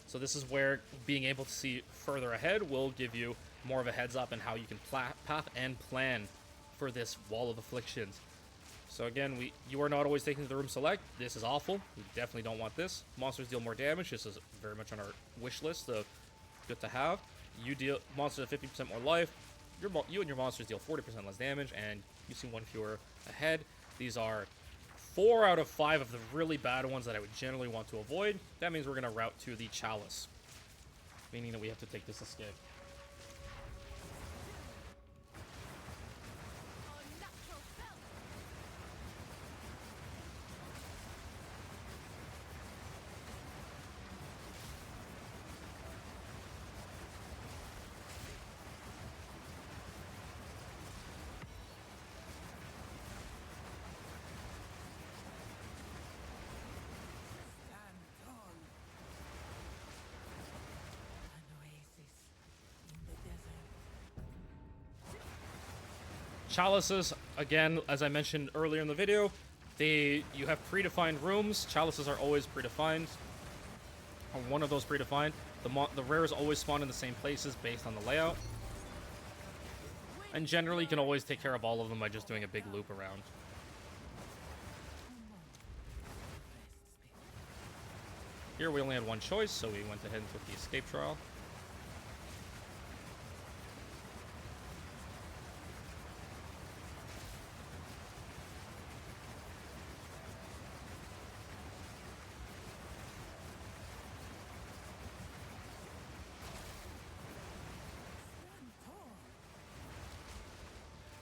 So this is where being able to see further ahead will give you more of a heads up in how you can path and plan for this wall of afflictions. So again, you are not always taking the room select. This is awful. We definitely don't want this. Monsters deal more damage. This is very much on our wish list of good to have. You deal monsters at 50% more life. You and your monsters deal 40% less damage, and you see one fewer ahead. These are 4 out of 5 of the really bad ones that I would generally want to avoid. That means we're going to route to the chalice, meaning that we have to take this escape. Chalices, again, as I mentioned earlier in the video, you have predefined rooms. Chalices are always predefined. Or one of those predefined. The rares always spawn in the same places based on the layout. And generally, you can always take care of all of them by just doing a big loop around. Here we only had one choice, so we went ahead and took the escape trial.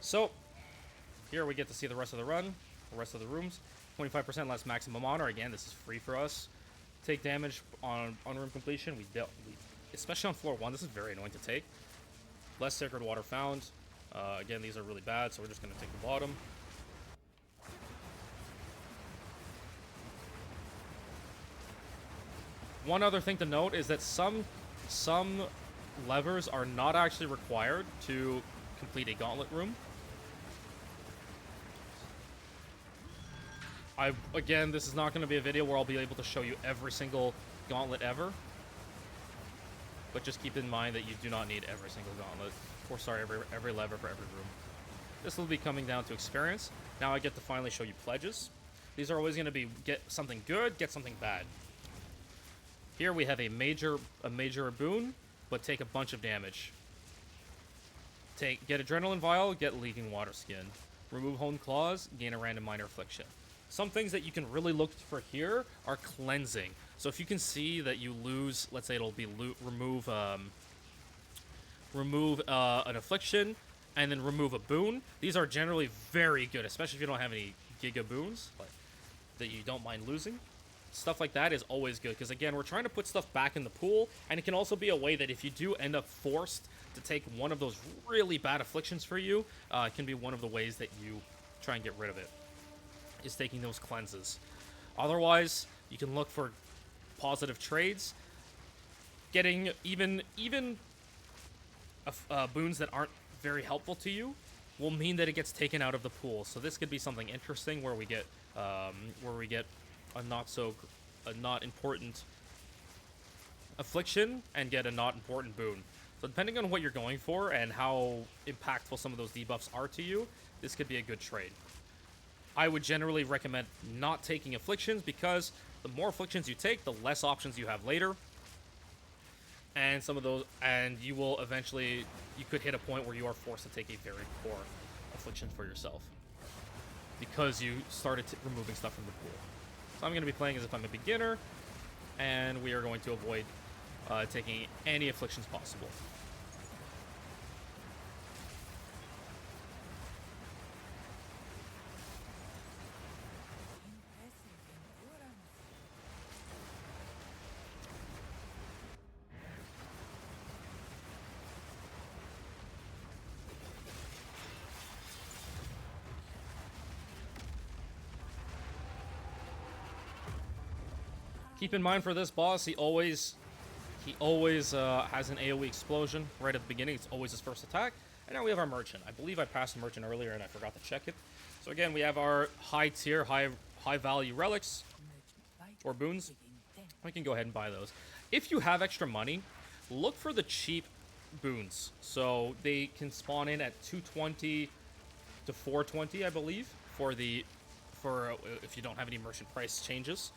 So, here we get to see the rest of the run, the rest of the rooms. 25% less maximum honor. Again, this is free for us. Take damage on room completion. Especially on floor 1, this is very annoying to take. Less sacred water found. Again, these are really bad, so we're just going to take the bottom. One other thing to note is that some levers are not actually required to complete a gauntlet room. Again, this is not going to be a video where I'll be able to show you every single gauntlet ever. But just keep in mind that you do not need every single gauntlet. Or sorry, every lever for every room. This will be coming down to experience. Now I get to finally show you pledges. These are always going to be get something good, get something bad. Here we have a major boon, but take a bunch of damage. Get Adrenaline Vial, get Leaking Water Skin. Remove Honed Claws, gain a random minor affliction. Some things that you can really look for here are cleansing. So if you can see that you lose, let's say it'll be remove an affliction, and then remove a boon. These are generally very good, especially if you don't have any Giga Boons that you don't mind losing. Stuff like that is always good, because again, we're trying to put stuff back in the pool, and it can also be a way that if you do end up forced to take one of those really bad afflictions for you, it can be one of the ways that you try and get rid of it, is taking those cleanses. Otherwise, you can look for positive trades. Getting even boons that aren't very helpful to you will mean that it gets taken out of the pool. So this could be something interesting where we get a not important affliction and get a not important boon. So depending on what you're going for and how impactful some of those debuffs are to you, this could be a good trade. I would generally recommend not taking afflictions, because the more afflictions you take, the less options you have later. And some of those, and you will eventually, you could hit a point where you are forced to take a very poor afflictions for yourself because you started removing stuff from the pool. So I'm going to be playing as if I'm a beginner, and we are going to avoid taking any afflictions possible. Keep in mind for this boss, he always has an AoE explosion right at the beginning. It's always his first attack. And now we have our merchant. I believe I passed the merchant earlier and I forgot to check it. So again, we have our high tier, high value relics or boons. We can go ahead and buy those. If you have extra money, look for the cheap boons. So they can spawn in at 220 to 420, I believe, for if you don't have any merchant price changes.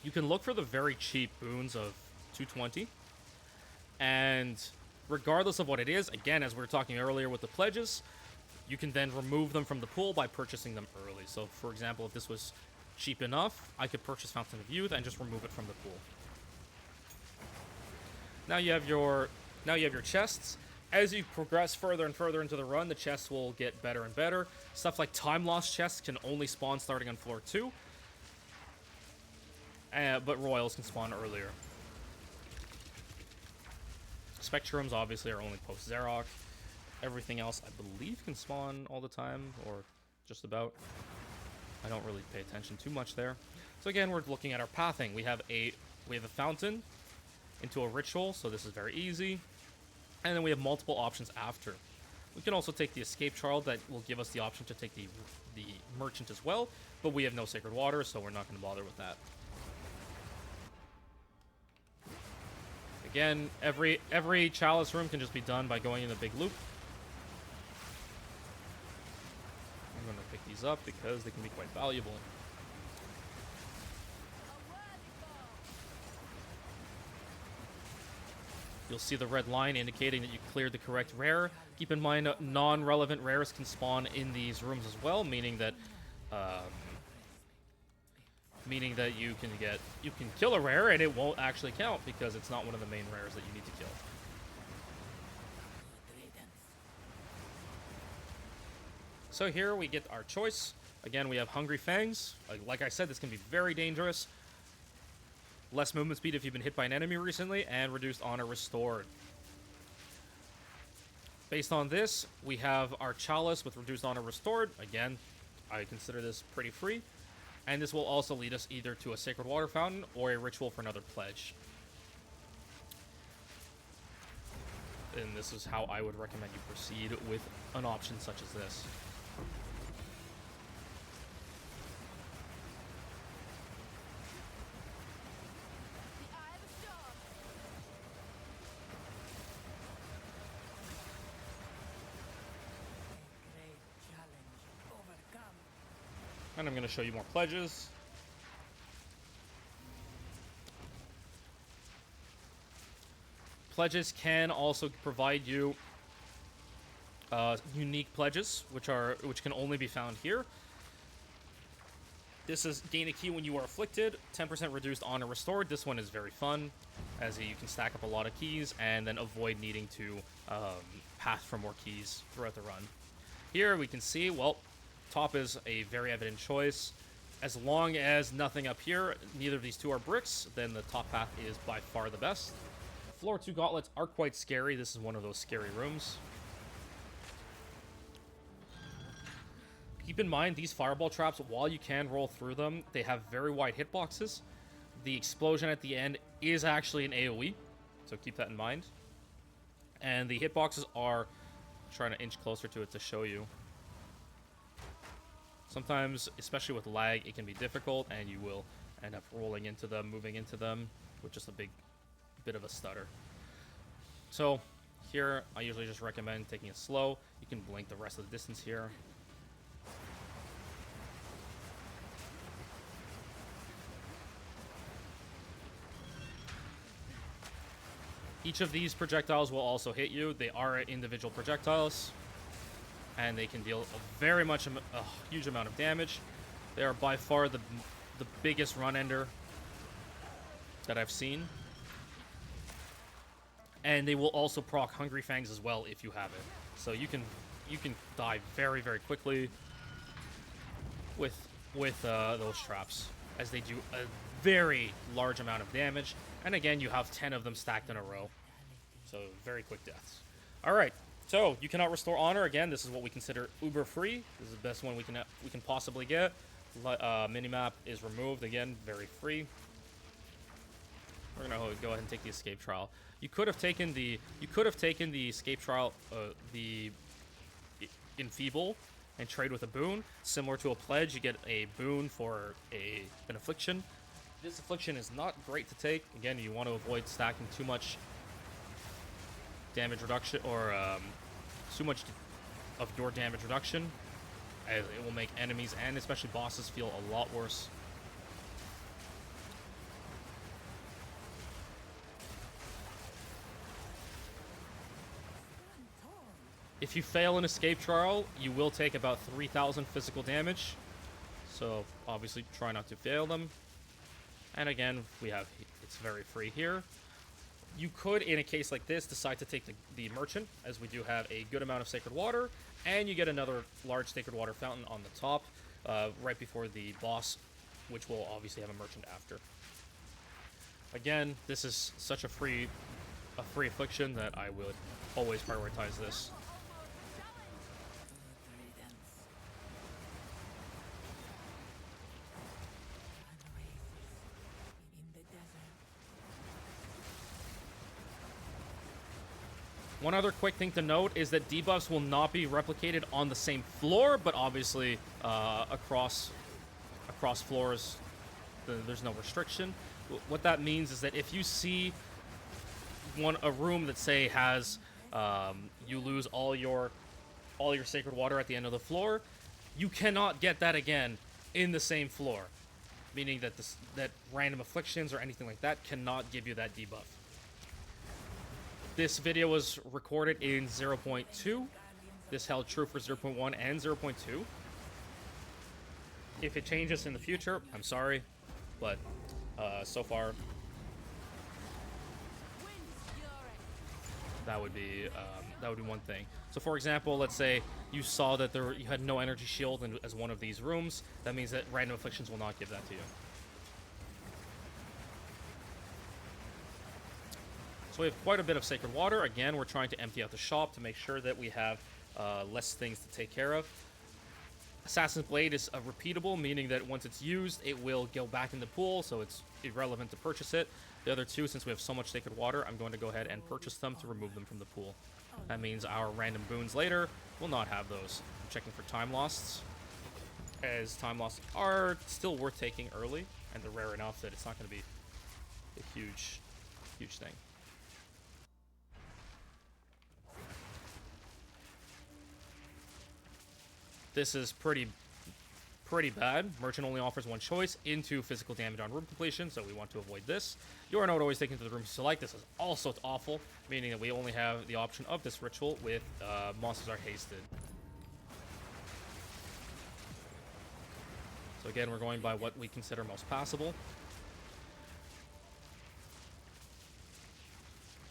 You can look for the very cheap boons of 220. And regardless of what it is, again, as we were talking earlier with the pledges, you can then remove them from the pool by purchasing them early. So, for example, if this was cheap enough, I could purchase Fountain of Youth and just remove it from the pool. Now you have your chests. As you progress further and further into the run, the chests will get better and better. Stuff like time loss chests can only spawn starting on floor 2. But Royals can spawn earlier. Spectrums obviously are only post-Xerox. Everything else, I believe, can spawn all the time, or just about. I don't really pay attention too much there. So again, we're looking at our pathing. We have a fountain into a ritual, so this is very easy. And then we have multiple options after. We can also take the escape child that will give us the option to take the merchant as well, but we have no sacred water, so we're not going to bother with that. Again, every chalice room can just be done by going in a big loop. I'm going to pick these up because they can be quite valuable. You'll see the red line indicating that you cleared the correct rare. Keep in mind, non-relevant rares can spawn in these rooms as well, meaning that you can kill a rare and it won't actually count because it's not one of the main rares that you need to kill. So here we get our choice. Again, we have Hungry Fangs. Like I said, this can be very dangerous. Less movement speed if you've been hit by an enemy recently, and reduced honor restored. Based on this, we have our Chalice with reduced honor restored. Again, I consider this pretty free. And this will also lead us either to a Sacred Water Fountain or a ritual for another pledge. And this is how I would recommend you proceed with an option such as this. And I'm going to show you more pledges. Pledges can also provide you unique pledges, which can only be found here. This is gain a key when you are afflicted, 10% reduced honor restored. This one is very fun, as you can stack up a lot of keys and then avoid needing to path for more keys throughout the run. Here we can see, well, top is a very evident choice. As long as nothing up here, neither of these two are bricks, then the top path is by far the best. Floor 2 gauntlets are quite scary. This is one of those scary rooms. Keep in mind, these fireball traps, while you can roll through them, they have very wide hitboxes. The explosion at the end is actually an AoE, so keep that in mind. And the hitboxes are, I'm trying to inch closer to it to show you. Sometimes, especially with lag, it can be difficult, and you will end up rolling into them, moving into them, with just a bit of a stutter. So, here, I usually just recommend taking it slow. You can blink the rest of the distance here. Each of these projectiles will also hit you. They are individual projectiles. and they can deal a huge amount of damage. They are by far the biggest run ender that I've seen. And they will also proc Hungry Fangs as well if you have it. So you can die very, very quickly with those traps, as they do a very large amount of damage. And again, you have 10 of them stacked in a row. So very quick deaths. All right. So you cannot restore honor. Again, this is what we consider uber free. This is the best one we can possibly get. Minimap is removed. Again, very free. We're gonna go ahead and take the escape trial. You could have taken the escape trial, the enfeeble, and trade with a boon. Similar to a pledge, you get a boon for an affliction. This affliction is not great to take. Again, you want to avoid stacking too much damage reduction, or too much of your damage reduction, as it will make enemies and especially bosses feel a lot worse. If you fail an escape trial, you will take about 3,000 physical damage. So obviously try not to fail them. And again, it's very free here. You could, in a case like this, decide to take the merchant, as we do have a good amount of sacred water, and you get another large sacred water fountain on the top, right before the boss, which will obviously have a merchant after. Again, this is such a free affliction that I would always prioritize this. One other quick thing to note is that debuffs will not be replicated on the same floor, but obviously across floors, there's no restriction. What that means is that if you see a room that, say, has you lose all your sacred water at the end of the floor, you cannot get that again in the same floor, meaning that that random afflictions or anything like that cannot give you that debuff. This video was recorded in 0.2. This held true for 0.1 and 0.2. If it changes in the future, I'm sorry, but so far that would be one thing. So, for example, let's say you saw that you had no energy shield as one of these rooms. That means that random afflictions will not give that to you. So we have quite a bit of sacred water. Again, we're trying to empty out the shop to make sure that we have less things to take care of. Assassin's Blade is repeatable, meaning that once it's used, it will go back in the pool, so it's irrelevant to purchase it. The other two, since we have so much sacred water, I'm going to go ahead and purchase them to remove them from the pool. That means our random boons later will not have those. I'm checking for time losts, as time losts are still worth taking early, and they're rare enough that it's not going to be a huge thing. This is pretty bad. Merchant only offers one choice into physical damage on room completion, so we want to avoid this. You are not always taken to the room you select. This is also awful, meaning that we only have the option of this ritual with monsters are hasted. So again, we're going by what we consider most passable.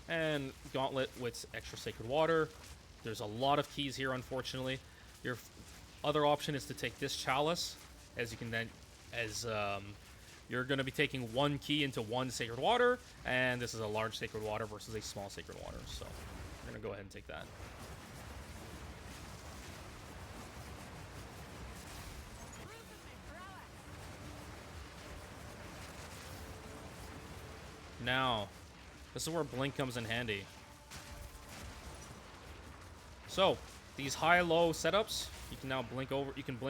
And Gauntlet with extra sacred water. There's a lot of keys here, unfortunately. Your other option is to take this chalice, as you can then, you're going to be taking one key into one sacred water, and this is a large sacred water versus a small sacred water, so we're going to go ahead and take that. Now, this is where Blink comes in handy. So, these high-low setups, you can now blink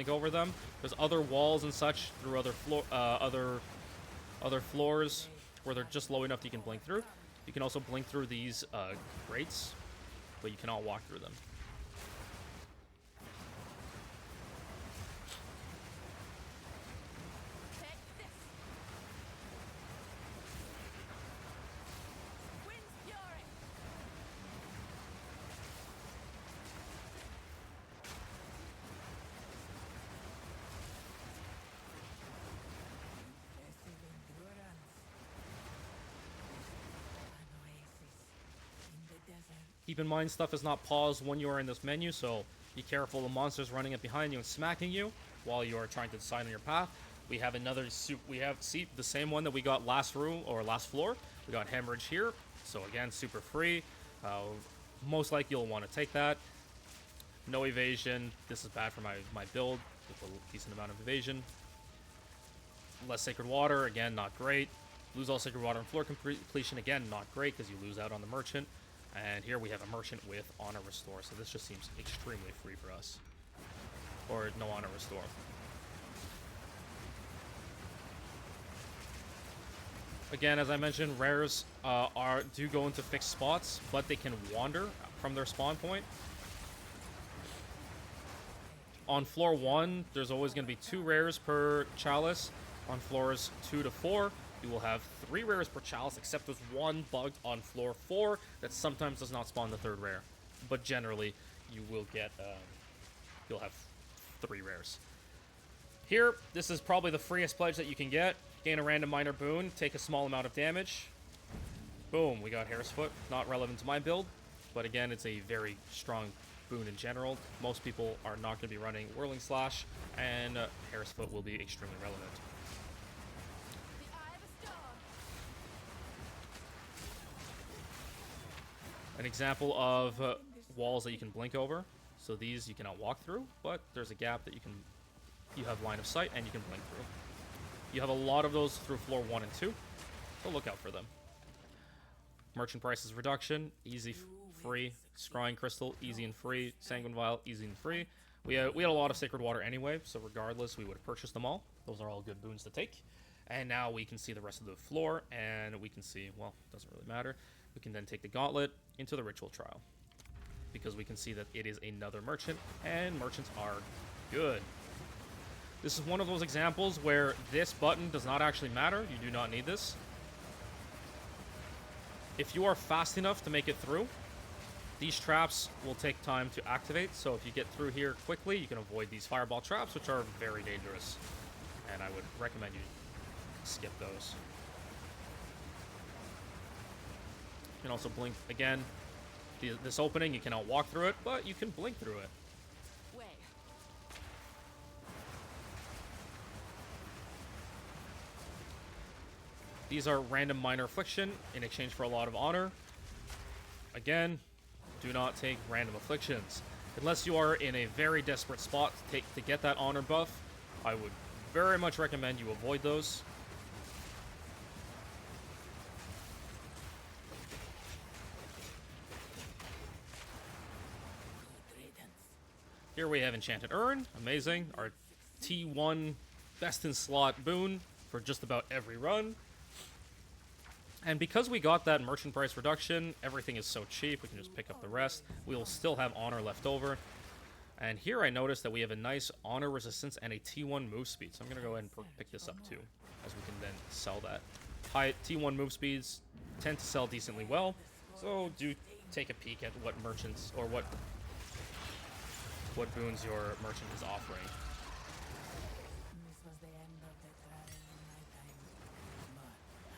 over them. There's other walls and such through other floors where they're just low enough that you can blink through. You can also blink through these grates, but you cannot walk through them. Keep in mind, stuff is not paused when you are in this menu, so be careful of monsters running up behind you and smacking you while you are trying to decide on your path. We have another see the same one that we got last room or last floor. We got hemorrhage here, so again, super free. Most likely you'll want to take that. No evasion. This is bad for my build with a decent amount of evasion. Less sacred water, again, not great. Lose all sacred water and floor completion, again, not great because you lose out on the merchant. And here we have a merchant with honor restore, so this just seems extremely free for us. Or no honor restore. Again, as I mentioned, rares do go into fixed spots, but they can wander from their spawn point. On floor 1, there's always going to be 2 rares per chalice. On floors 2 to 4, you will have 3 rares per chalice, except there's 1 bugged on floor 4 that sometimes does not spawn the 3rd rare. But generally, you will get, you'll have 3 rares. Here, this is probably the freest pledge that you can get. Gain a random minor boon, take a small amount of damage. Boom, we got Hare's Foot. Not relevant to my build, but again, it's a very strong boon in general. Most people are not going to be running Whirling Slash, and Hare's Foot will be extremely relevant. An example of walls that you can blink over. So these you cannot walk through, but there's a gap that you have line of sight and you can blink through. You have a lot of those through floor 1 and 2, so look out for them. Merchant prices reduction, easy, free. Scrying Crystal, easy and free. Sanguine Vial, easy and free. We had a lot of Sacred Water anyway, so regardless, we would have purchased them all. Those are all good boons to take. And now we can see the rest of the floor, and we can see, well, doesn't really matter. We can then take the Gauntlet into the Ritual Trial, because we can see that it is another merchant, and merchants are good. This is one of those examples where this button does not actually matter. You do not need this. If you are fast enough to make it through, these traps will take time to activate. So if you get through here quickly, you can avoid these fireball traps, which are very dangerous. And I would recommend you skip those. You can also blink again. This opening, you cannot walk through it, but you can blink through it. These are random minor affliction in exchange for a lot of honor. Again, do not take random afflictions. Unless you are in a very desperate spot to get that honor buff, I would very much recommend you avoid those. Here we have Enchanted Urn, amazing. Our T1 best in slot boon for just about every run. And because we got that merchant price reduction, everything is so cheap, we can just pick up the rest. We will still have honor left over. And here I noticed that we have a nice honor resistance and a T1 move speed. So I'm going to go ahead and pick this up too, as we can then sell that. High T1 move speeds tend to sell decently well. So do take a peek at what merchants, or what boons your merchant is offering.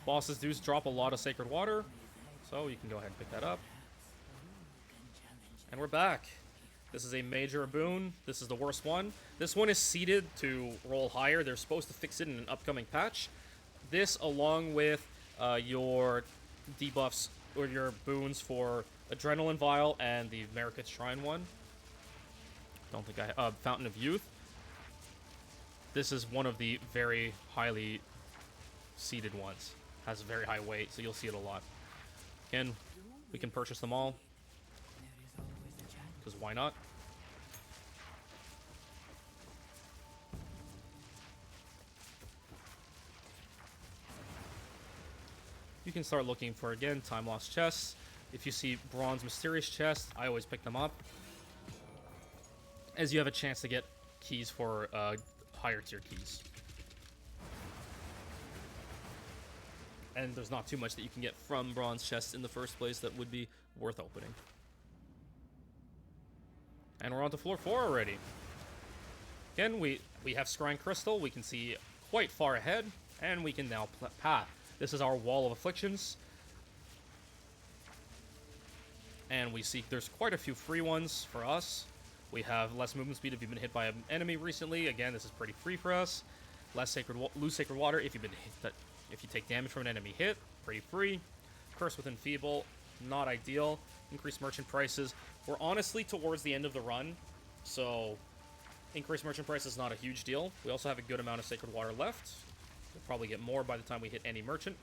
Bosses do drop a lot of Sacred Water, so you can go ahead and pick that up. And we're back. This is a major boon. This is the worst one. This one is seeded to roll higher. They're supposed to fix it in an upcoming patch. This, along with your debuffs, or your boons for Adrenaline Vial and the Mariket's Shrine one. Don't think Fountain of Youth. This is one of the very highly seeded ones. Has a very high weight, so you'll see it a lot. Again, we can purchase them all, because why not? You can start looking for, again, time lost chests. If you see bronze mysterious chests, I always pick them up, as you have a chance to get keys for higher tier keys. And there's not too much that you can get from bronze chests in the first place that would be worth opening. And we're on to floor 4 already. Again, we have Scrying Crystal. We can see quite far ahead, and we can now path. This is our Wall of Afflictions. And we see there's quite a few free ones for us. We have less movement speed if you've been hit by an enemy recently. Again, this is pretty free for us. Lose sacred water if you've been hit, if you take damage from an enemy hit. Pretty free. Curse with Enfeeble, not ideal. Increased merchant prices. We're honestly towards the end of the run, so increased merchant price is not a huge deal. We also have a good amount of sacred water left. We'll probably get more by the time we hit any merchant.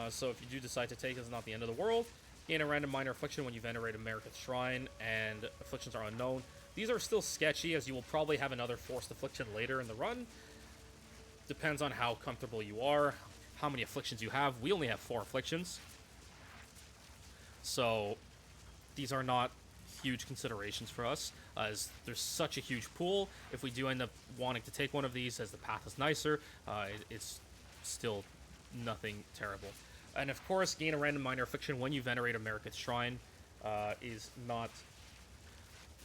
So if you do decide to take it, it's not the end of the world. Gain a random minor affliction when you venerate a Merikith Shrine, and afflictions are unknown. These are still sketchy, as you will probably have another forced affliction later in the run. Depends on how comfortable you are, how many afflictions you have. We only have 4 afflictions. So these are not huge considerations for us, as there's such a huge pool. If we do end up wanting to take one of these, as the path is nicer, it's still nothing terrible. And of course, gain a random minor affliction when you venerate a Merikith Shrine is not...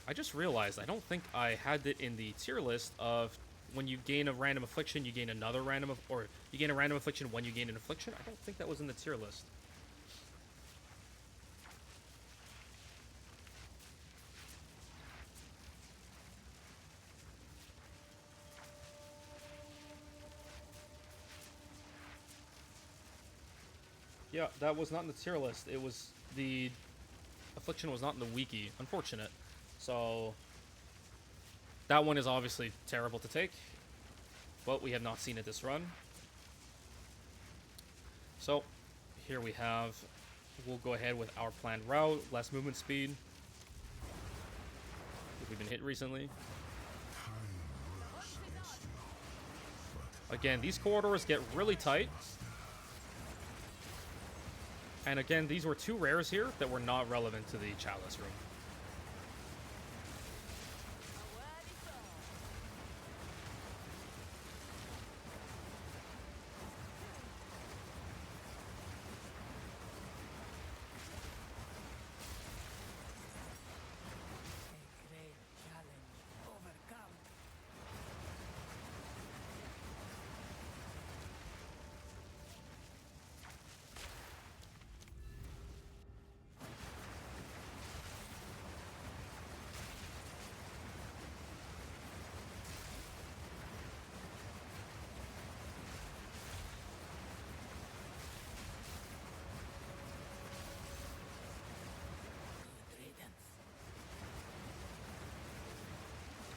I just realized I don't think I had it in the tier list of when you gain a random affliction, you gain another random... or you gain a random affliction when you gain an affliction. I don't think that was in the tier list. Yeah, that was not in the tier list. It was the affliction was not in the wiki. Unfortunate. So that one is obviously terrible to take, but we have not seen it this run. So here we have, we'll go ahead with our planned route, less movement speed. If we've been hit recently. Again, these corridors get really tight. And again, these were 2 rares here that were not relevant to the Chalice room.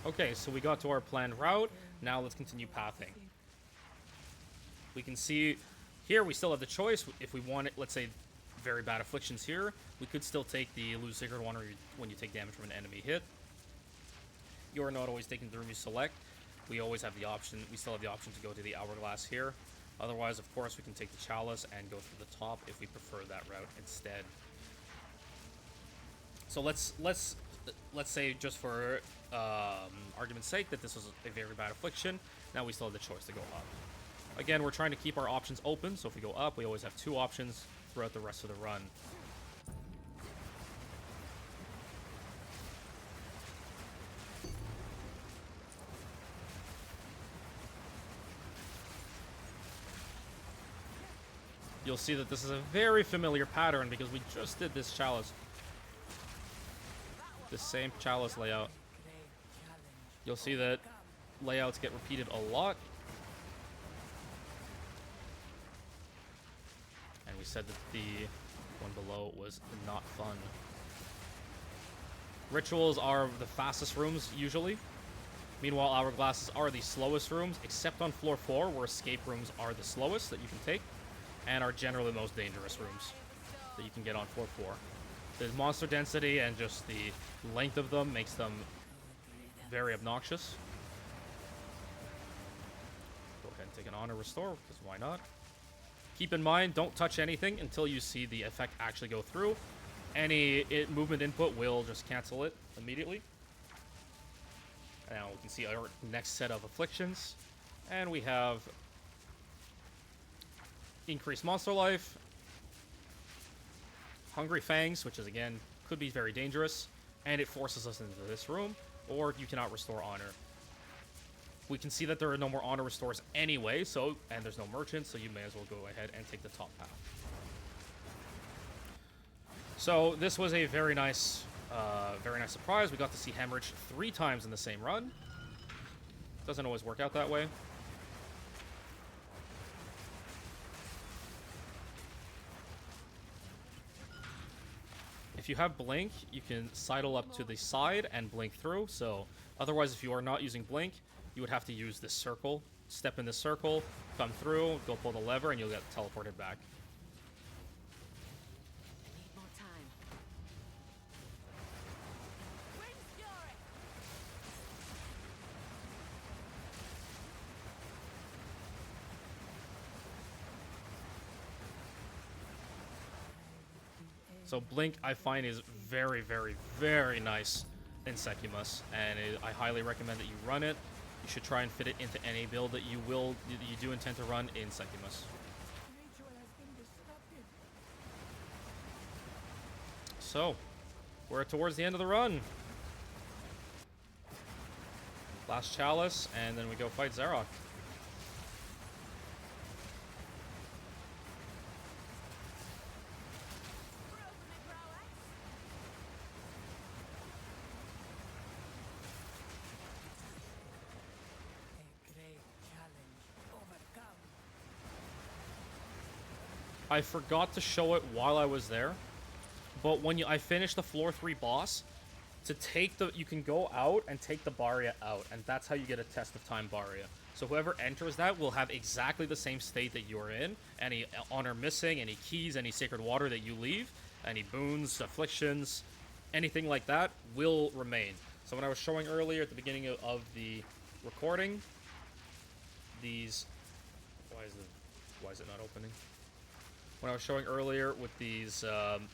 Okay, so we got to our planned route. Now let's continue pathing. We can see here we still have the choice. If we want it, let's say, very bad afflictions here, we could still take the lose sacred one when you take damage from an enemy hit. You are not always taking the room you select. We always have the option. We still have the option to go to the hourglass here. Otherwise, of course, we can take the chalice and go through the top if we prefer that route instead. So let's say, just for argument's sake, that this was a very bad affliction. Now we still have the choice to go up. Again, we're trying to keep our options open, so if we go up, we always have 2 options throughout the rest of the run. You'll see that this is a very familiar pattern because we just did this chalice. The same chalice layout. You'll see that layouts get repeated a lot. And we said that the one below was not fun. Rituals are the fastest rooms, usually. Meanwhile, hourglasses are the slowest rooms, except on floor 4, where escape rooms are the slowest that you can take, and are generally the most dangerous rooms that you can get on floor 4. The monster density and just the length of them makes them very obnoxious. Go ahead and take an honor restore, because why not? Keep in mind, don't touch anything until you see the effect actually go through. Any movement input will just cancel it immediately. Now we can see our next set of afflictions. And we have increased monster life, Hungry Fangs, which is, again, could be very dangerous, and it forces us into this room, or you cannot restore honor. We can see that there are no more honor restores anyway, and there's no merchants, so you may as well go ahead and take the top path. So this was a very nice surprise. We got to see Hemorrhage 3 times in the same run. Doesn't always work out that way. If you have Blink, you can sidle up to the side and blink through. So otherwise, if you are not using Blink, you would have to use this circle. Step in this circle, come through, go pull the lever, and you'll get teleported back. So Blink, I find, is very, very, very nice in Sekhemas, and I highly recommend that you run it. You should try and fit it into any build that you do intend to run in Sekhemas. So, we're towards the end of the run. Last Chalice, and then we go fight Zarok. I forgot to show it while I was there, but when I finished the floor 3 boss, you can go out and take the Barrier out, and that's how you get a test of time Barrier. So whoever enters that will have exactly the same state that you're in. Any honor missing, any keys, any sacred water that you leave, any boons, afflictions, anything like that will remain. So when I was showing earlier at the beginning of the recording, these... Why is it not opening? When I was showing earlier with these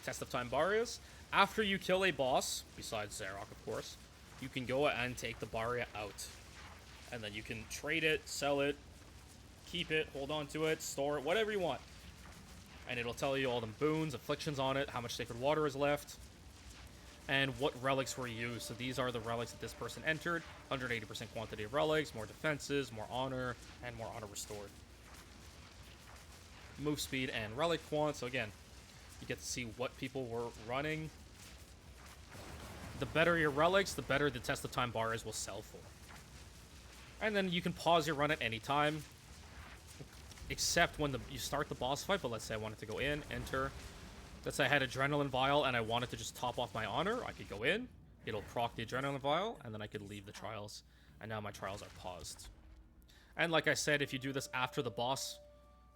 test of time barriers, after you kill a boss, besides Zarok of course, you can go and take the barrier out. And then you can trade it, sell it, keep it, hold on to it, store it, whatever you want. And it'll tell you all the boons, afflictions on it, how much sacred water is left, and what relics were used. So these are the relics that this person entered. 180% quantity of relics, more defenses, more honor, and more honor restored. Move speed and relic quant. So again, you get to see what people were running. The better your relics, the better the test of time bars will sell for. And then you can pause your run at any time, except when you start the boss fight. But let's say I wanted to go in, enter. Let's say I had Adrenaline Vial and I wanted to just top off my honor. I could go in, it'll proc the Adrenaline Vial, and then I could leave the trials. And now my trials are paused. And like I said, if you do this after the boss,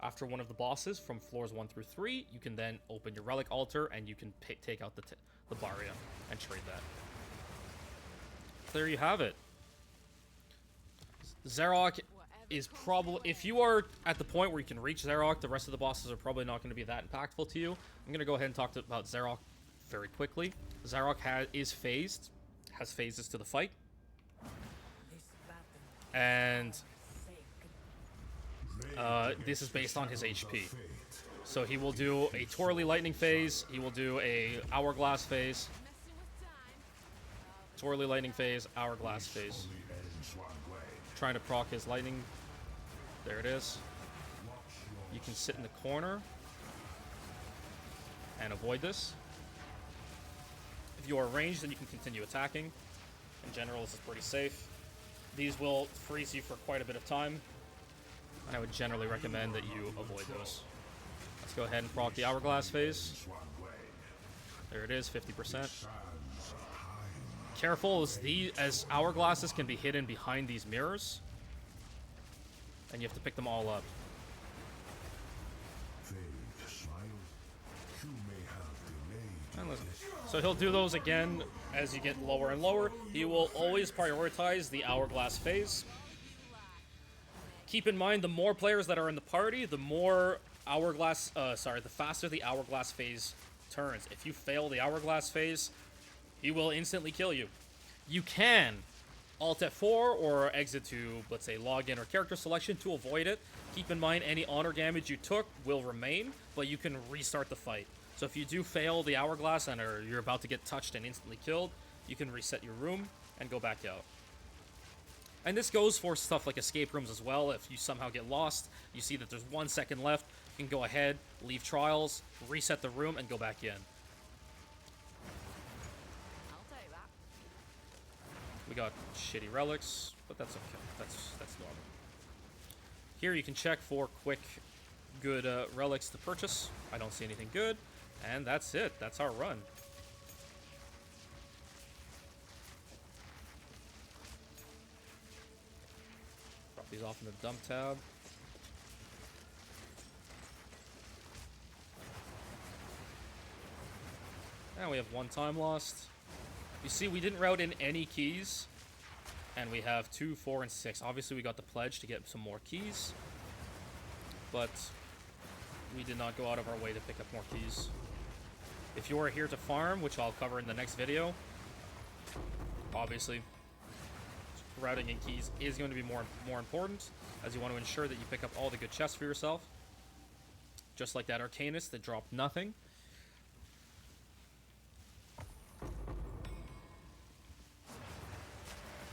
after one of the bosses from floors 1 through 3, you can then open your relic altar and you can take out the Barrier and trade that. There you have it. Zarok is probably, if you are at the point where you can reach Zarok, the rest of the bosses are probably not going to be that impactful to you. I'm going to go ahead and talk about Zarok very quickly. Zarok is phased, has phases to the fight. And this is based on his HP. So he will do a Twirly Lightning phase, he will do a Hourglass phase, Twirly Lightning phase, Hourglass phase. Trying to proc his lightning. There it is. You can sit in the corner and avoid this. If you are ranged, then you can continue attacking. In general, this is pretty safe. These will freeze you for quite a bit of time, and I would generally recommend that you avoid those. Let's go ahead and proc the Hourglass phase. There it is, 50%. Careful, as Hourglasses can be hidden behind these mirrors, and you have to pick them all up. So he'll do those again as you get lower and lower. He will always prioritize the Hourglass phase. Keep in mind, the more players that are in the party, the more the faster the Hourglass phase turns. If you fail the Hourglass phase, he will instantly kill you. You can Alt F4 or exit to, let's say, login or character selection to avoid it. Keep in mind, any honor damage you took will remain, but you can restart the fight. So if you do fail the Hourglass and you're about to get touched and instantly killed, you can reset your room and go back out. And this goes for stuff like escape rooms as well. If you somehow get lost, you see that there's 1 second left, you can go ahead, leave trials, reset the room, and go back in. We got shitty relics, but that's okay. That's normal. Here you can check for quick, good relics to purchase. I don't see anything good, and that's it. That's our run. Drop these off in the dump tab. And we have 1 time lost. You see, we didn't route in any keys. And we have 2, 4, and 6. Obviously, we got the pledge to get some more keys. But we did not go out of our way to pick up more keys. If you are here to farm, which I'll cover in the next video, obviously, routing in keys is going to be more important, as you want to ensure that you pick up all the good chests for yourself. Just like that Arcanist that dropped nothing.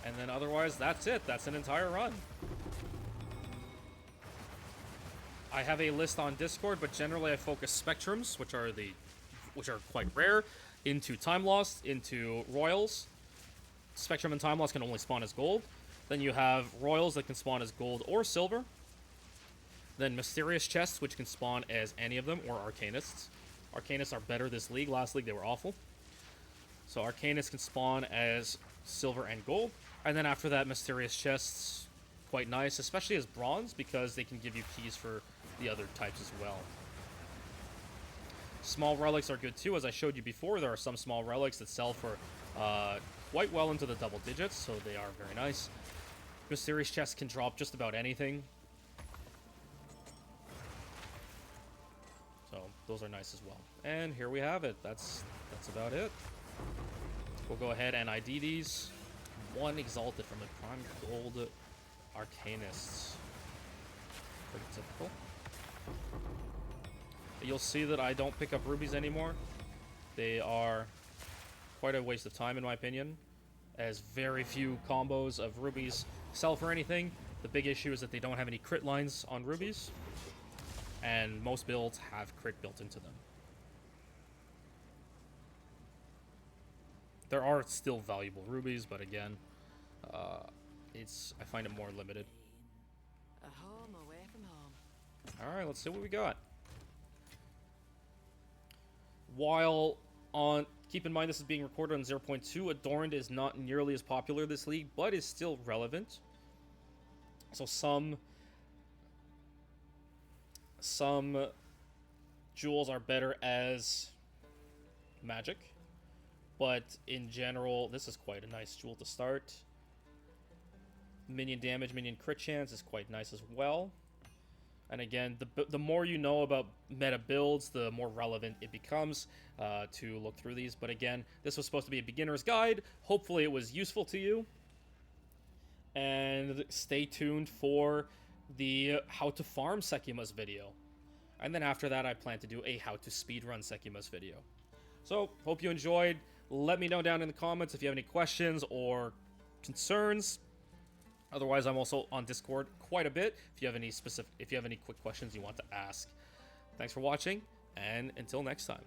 And then otherwise, that's it. That's an entire run. I have a list on Discord, but generally I focus Spectrums, which are quite rare, into Time Lost, into Royals. Spectrum and Time Lost can only spawn as gold. Then you have Royals that can spawn as gold or silver. Then Mysterious Chests, which can spawn as any of them, or Arcanists. Arcanists are better this league. Last league they were awful. So Arcanists can spawn as silver and gold. And then after that, Mysterious Chests, quite nice, especially as bronze, because they can give you keys for the other types as well. Small relics are good too. As I showed you before, there are some small relics that sell for quite well into the double digits, so they are very nice. Mysterious Chests can drop just about anything. So those are nice as well. And here we have it. That's about it. We'll go ahead and ID these. 1 Exalted from the Prime Gold Arcanists. Pretty typical. You'll see that I don't pick up rubies anymore. They are quite a waste of time in my opinion, as very few combos of rubies sell for anything. The big issue is that they don't have any crit lines on rubies, and most builds have crit built into them. There are still valuable rubies, but again, I find it more limited. A home away from home. All right, let's see what we got. While on, keep in mind this is being recorded on 0.2. Adorned is not nearly as popular this league, but is still relevant. So some jewels are better as magic. But in general, this is quite a nice jewel to start. Minion damage, minion crit chance is quite nice as well. And again, the more you know about meta builds, the more relevant it becomes to look through these. But again, this was supposed to be a beginner's guide. Hopefully it was useful to you. And stay tuned for the how to farm Sekhemas video. And then after that, I plan to do a how to speedrun Sekhemas video. So, hope you enjoyed. Let me know down in the comments if you have any questions or concerns. Otherwise, I'm also on Discord quite a bit if you have any quick questions you want to ask. Thanks for watching, and until next time.